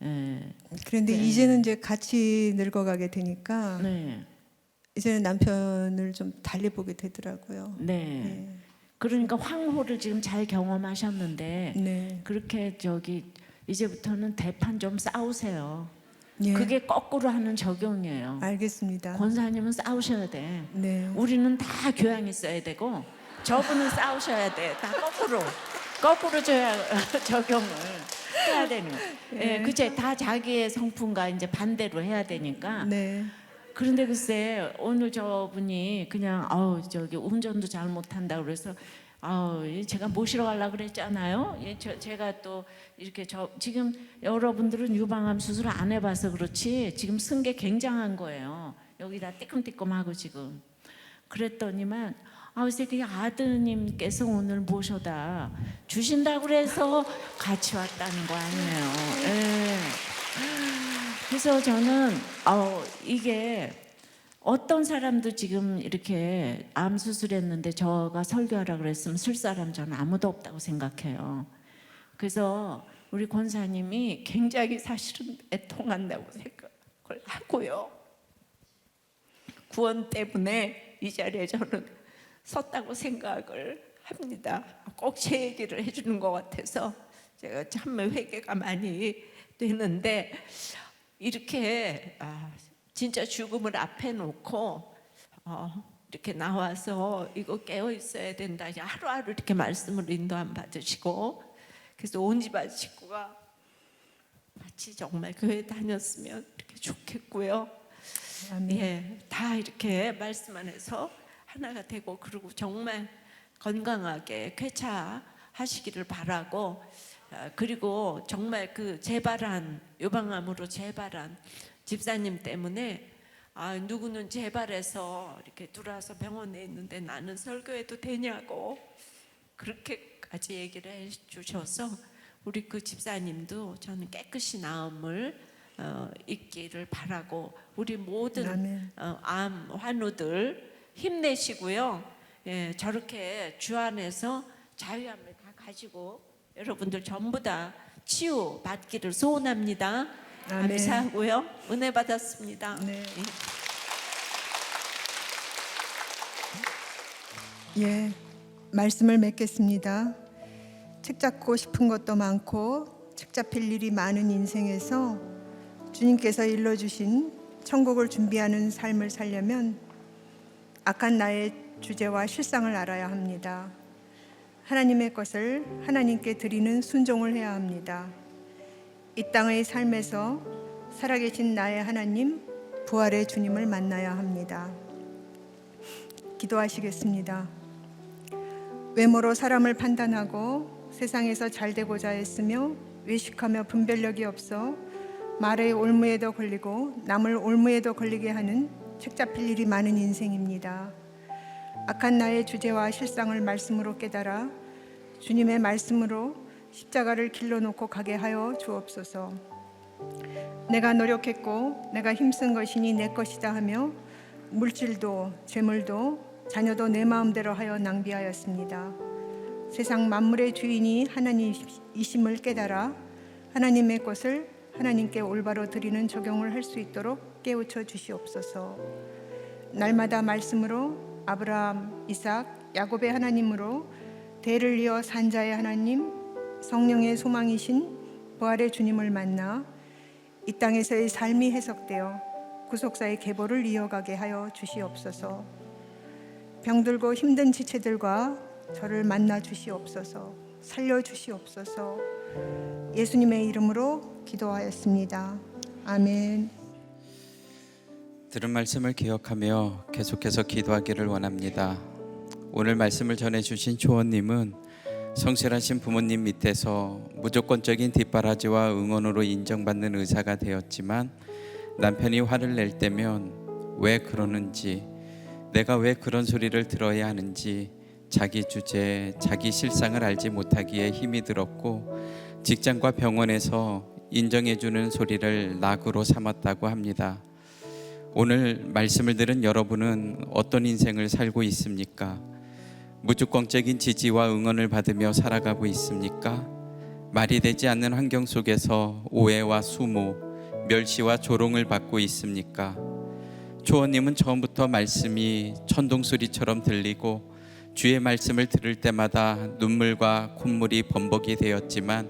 예. 그런데 이제는 이제 같이 늙어가게 되니까 네. 이제는 남편을 좀 달리 보게 되더라고요. 네. 그러니까 황홀을 지금 잘 경험하셨는데 네. 그렇게 이제부터는 대판 좀 싸우세요. 예. 그게 거꾸로 하는 적용이에요. 알겠습니다. 권사님은 싸우셔야 돼. 네. 우리는 다 교양 있어야 되고 저분은 싸우셔야 돼. 다 거꾸로 적용을 해야 되는 거예요. 예, 그치? 다 자기의 성품과 이제 반대로 해야 되니까. 네. 그런데 글쎄 오늘 저분이 그냥 운전도 잘 못한다 그래서 제가 모시러 가려고 그랬잖아요. 제가 또 이렇게 지금 여러분들은 유방암 수술 안 해봐서 그렇지 지금 쓴 게 굉장한 거예요. 여기다 띠끔띠끔하고 지금 그랬더니만 그래서 그 아드님께서 오늘 모셔다 주신다고 그래서 같이 왔다는 거 아니에요. 예. 그래서 저는 이게 어떤 사람도 지금 이렇게 암 수술했는데 저가 설교하라 그랬으면 쓸 사람 저는 아무도 없다고 생각해요. 그래서 우리 권사님이 굉장히 사실은 애통한다고 생각을 하고요. 구원 때문에 이 자리에 저는 섰다고 생각을 합니다. 꼭 제 얘기를 해주는 것 같아서 제가 참 회개가 많이 되는데 이렇게 진짜 죽음을 앞에 놓고 이렇게 나와서 이거 깨어 있어야 된다. 하루하루 이렇게 말씀을 인도함 받으시고 그래서 온 집안 식구가 같이 정말 교회 다녔으면 이렇게 좋겠고요. 아멘. 예, 다 이렇게 말씀 안에서 하나가 되고 그리고 정말 건강하게 쾌차하시기를 바라고, 그리고 정말 그 재발한 유방암으로 재발한 집사님 때문에 누구는 재발해서 이렇게 들어와서 병원에 있는데 나는 설교해도 되냐고 그렇게까지 얘기를 해주셔서 우리 그 집사님도 저는 깨끗이 나음을 있기를 바라고, 우리 모든 아멘. 암 환우들 힘내시고요. 예, 저렇게 주 안에서 자유함을 다 가지고 여러분들 전부 다 치유 받기를 소원합니다. 아멘. 감사하고요. 은혜 받았습니다. 네. 예, 말씀을 맺겠습니다. 책 잡고 싶은 것도 많고 책 잡힐 일이 많은 인생에서 주님께서 일러주신 천국을 준비하는 삶을 살려면 악한 나의 주제와 실상을 알아야 합니다. 하나님의 것을 하나님께 드리는 순종을 해야 합니다. 이 땅의 삶에서 살아계신 나의 하나님, 부활의 주님을 만나야 합니다. 기도하시겠습니다. 외모로 사람을 판단하고 세상에서 잘되고자 했으며 외식하며 분별력이 없어 말의 올무에도 걸리고 남을 올무에도 걸리게 하는 책 잡힐 일이 많은 인생입니다. 악한 나의 주제와 실상을 말씀으로 깨달아 주님의 말씀으로 십자가를 길러놓고 가게 하여 주옵소서. 내가 노력했고 내가 힘쓴 것이니 내 것이다 하며 물질도 재물도 자녀도 내 마음대로 하여 낭비하였습니다. 세상 만물의 주인이 하나님이심을 깨달아 하나님의 것을 하나님께 올바로 드리는 적용을 할 수 있도록 깨우쳐 주시옵소서. 날마다 말씀으로 아브라함, 이삭, 야곱의 하나님으로 대를 이어 산 자의 하나님, 성령의 소망이신 부활의 주님을 만나 이 땅에서의 삶이 해석되어 구속사의 계보를 이어가게 하여 주시옵소서. 병들고 힘든 지체들과 저를 만나 주시옵소서. 살려 주시옵소서. 예수님의 이름으로 기도하였습니다. 아멘. 들은 말씀을 기억하며 계속해서 기도하기를 원합니다. 오늘 말씀을 전해주신 초원님은 성실하신 부모님 밑에서 무조건적인 뒷바라지와 응원으로 인정받는 의사가 되었지만 남편이 화를 낼 때면 왜 그러는지, 내가 왜 그런 소리를 들어야 하는지 자기 주제, 자기 실상을 알지 못하기에 힘이 들었고 직장과 병원에서 인정해주는 소리를 낙으로 삼았다고 합니다. 오늘 말씀을 들은 여러분은 어떤 인생을 살고 있습니까? 무조건적인 지지와 응원을 받으며 살아가고 있습니까? 말이 되지 않는 환경 속에서 오해와 수모, 멸시와 조롱을 받고 있습니까? 초원님은 처음부터 말씀이 천둥소리처럼 들리고 주의 말씀을 들을 때마다 눈물과 콧물이 범벅이 되었지만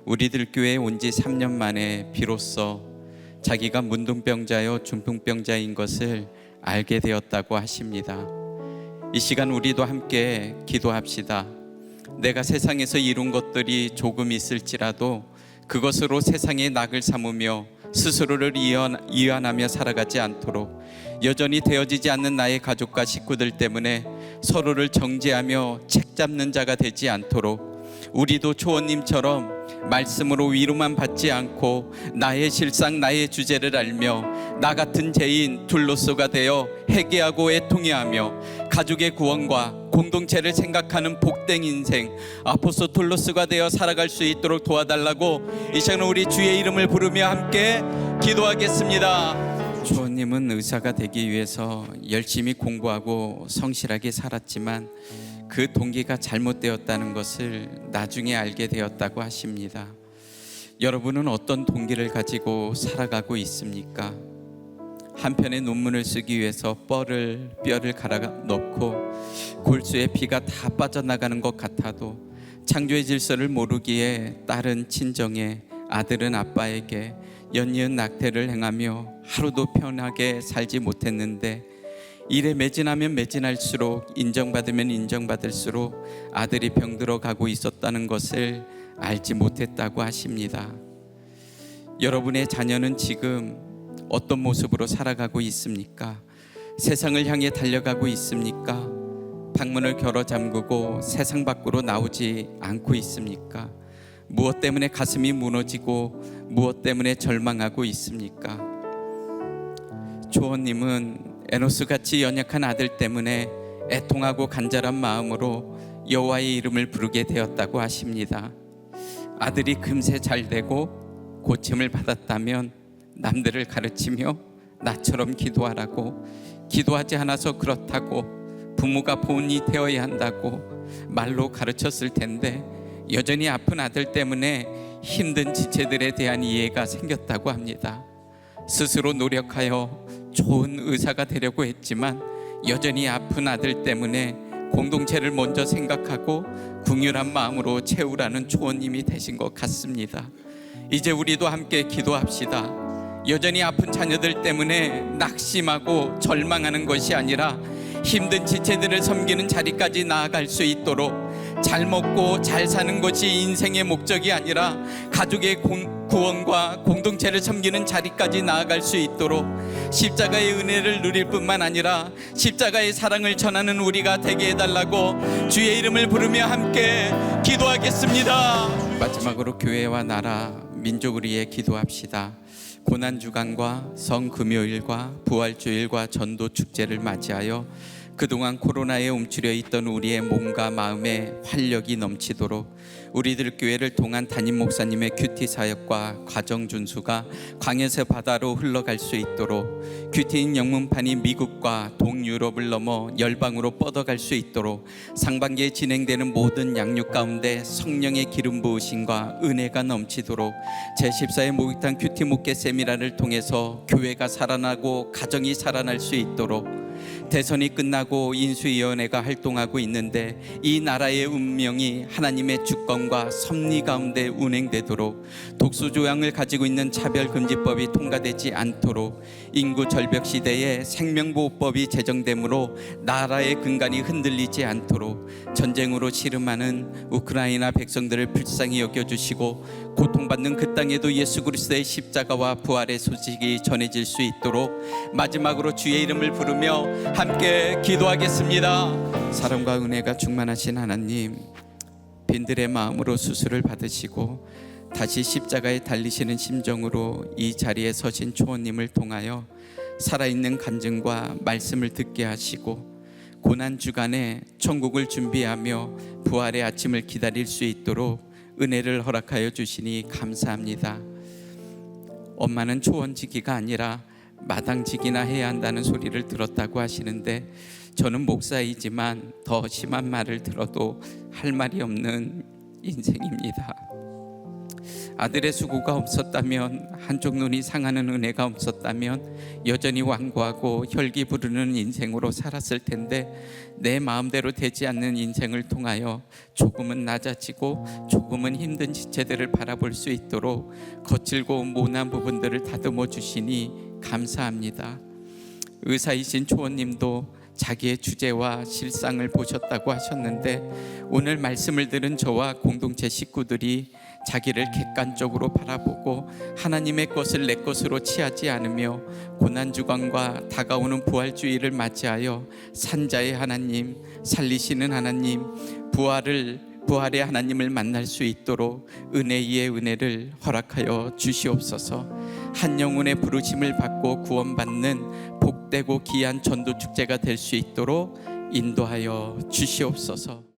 우리들 교회에 온 지 3년 만에 비로소 자기가 문둥병자요 중풍병자인 것을 알게 되었다고 하십니다. 이 시간 우리도 함께 기도합시다. 내가 세상에서 이룬 것들이 조금 있을지라도 그것으로 세상의 낙을 삼으며 스스로를 이완하며 살아가지 않도록, 여전히 되어지지 않는 나의 가족과 식구들 때문에 서로를 정죄하며 책잡는 자가 되지 않도록 우리도 초원님처럼 말씀으로 위로만 받지 않고 나의 실상, 나의 주제를 알며 나 같은 죄인 둘로소가 되어 회개하고 애통해하며 가족의 구원과 공동체를 생각하는 복된 인생 아포스톨로스가 되어 살아갈 수 있도록 도와달라고 이 시간 우리 주의 이름을 부르며 함께 기도하겠습니다. 초원님은 의사가 되기 위해서 열심히 공부하고 성실하게 살았지만 그 동기가 잘못되었다는 것을 나중에 알게 되었다고 하십니다. 여러분은 어떤 동기를 가지고 살아가고 있습니까? 한편의 논문을 쓰기 위해서 뼈를 갈아 넣고 골수에 피가 다 빠져나가는 것 같아도 창조의 질서를 모르기에 딸은 친정에, 아들은 아빠에게 연이은 낙태를 행하며 하루도 편하게 살지 못했는데 일에 매진하면 매진할수록, 인정받으면 인정받을수록 아들이 병들어 가고 있었다는 것을 알지 못했다고 하십니다. 여러분의 자녀는 지금 어떤 모습으로 살아가고 있습니까? 세상을 향해 달려가고 있습니까? 방문을 걸어 잠그고 세상 밖으로 나오지 않고 있습니까? 무엇 때문에 가슴이 무너지고 무엇 때문에 절망하고 있습니까? 조원님은 에노스같이 연약한 아들 때문에 애통하고 간절한 마음으로 여호와의 이름을 부르게 되었다고 하십니다. 아들이 금세 잘 되고 고침을 받았다면 남들을 가르치며 나처럼 기도하라고, 기도하지 않아서 그렇다고, 부모가 본이 되어야 한다고 말로 가르쳤을 텐데 여전히 아픈 아들 때문에 힘든 지체들에 대한 이해가 생겼다고 합니다. 스스로 노력하여 좋은 의사가 되려고 했지만 여전히 아픈 아들 때문에 공동체를 먼저 생각하고 긍휼한 마음으로 채우라는 초원님이 되신 것 같습니다. 이제 우리도 함께 기도합시다. 여전히 아픈 자녀들 때문에 낙심하고 절망하는 것이 아니라 힘든 지체들을 섬기는 자리까지 나아갈 수 있도록, 잘 먹고 잘 사는 것이 인생의 목적이 아니라 가족의 구원과 공동체를 섬기는 자리까지 나아갈 수 있도록 십자가의 은혜를 누릴 뿐만 아니라 십자가의 사랑을 전하는 우리가 되게 해달라고 주의 이름을 부르며 함께 기도하겠습니다. 마지막으로 교회와 나라, 민족을 위해 기도합시다. 고난주간과 성금요일과 부활주일과 전도축제를 맞이하여 그동안 코로나에 움츠려 있던 우리의 몸과 마음에 활력이 넘치도록 우리들 교회를 통한 담임 목사님의 큐티 사역과 과정 준수가 광야세 바다로 흘러갈 수 있도록, 큐티인 영문판이 미국과 동유럽을 넘어 열방으로 뻗어갈 수 있도록 상반기에 진행되는 모든 양육 가운데 성령의 기름 부으심과 은혜가 넘치도록 제14회 목욕탕 큐티 목회 세미나를 통해서 교회가 살아나고 가정이 살아날 수 있도록, 대선이 끝나고 인수위원회가 활동하고 있는데 이 나라의 운명이 하나님의 주권과 섭리 가운데 운행되도록, 독수조항을 가지고 있는 차별금지법이 통과되지 않도록, 인구 절벽 시대에 생명보호법이 제정되므로 나라의 근간이 흔들리지 않도록, 전쟁으로 시름하는 우크라이나 백성들을 불쌍히 여겨주시고 고통받는 그 땅에도 예수 그리스도의 십자가와 부활의 소식이 전해질 수 있도록 마지막으로 주의 이름을 부르며 함께 기도하겠습니다. 사랑과 은혜가 충만하신 하나님, 빈들의 마음으로 수술을 받으시고 다시 십자가에 달리시는 심정으로 이 자리에 서신 초원님을 통하여 살아있는 간증과 말씀을 듣게 하시고 고난주간에 천국을 준비하며 부활의 아침을 기다릴 수 있도록 은혜를 허락하여 주시니 감사합니다. 엄마는 초원지기가 아니라 마당지기나 해야 한다는 소리를 들었다고 하시는데, 저는 목사이지만 더 심한 말을 들어도 할 말이 없는 인생입니다. 아들의 수고가 없었다면, 한쪽 눈이 상하는 은혜가 없었다면 여전히 완고하고 혈기 부르는 인생으로 살았을 텐데, 내 마음대로 되지 않는 인생을 통하여 조금은 낮아지고 조금은 힘든 지체들을 바라볼 수 있도록 거칠고 모난 부분들을 다듬어 주시니 감사합니다. 의사이신 초원님도 자기의 주제와 실상을 보셨다고 하셨는데, 오늘 말씀을 들은 저와 공동체 식구들이 자기를 객관적으로 바라보고 하나님의 것을 내 것으로 취하지 않으며 고난주간과 다가오는 부활주의를 맞이하여 산자의 하나님, 살리시는 하나님, 부활의 하나님을 만날 수 있도록 은혜 위에 은혜를 허락하여 주시옵소서. 한 영혼의 부르심을 받고 구원받는 복되고 귀한 전도축제가 될 수 있도록 인도하여 주시옵소서.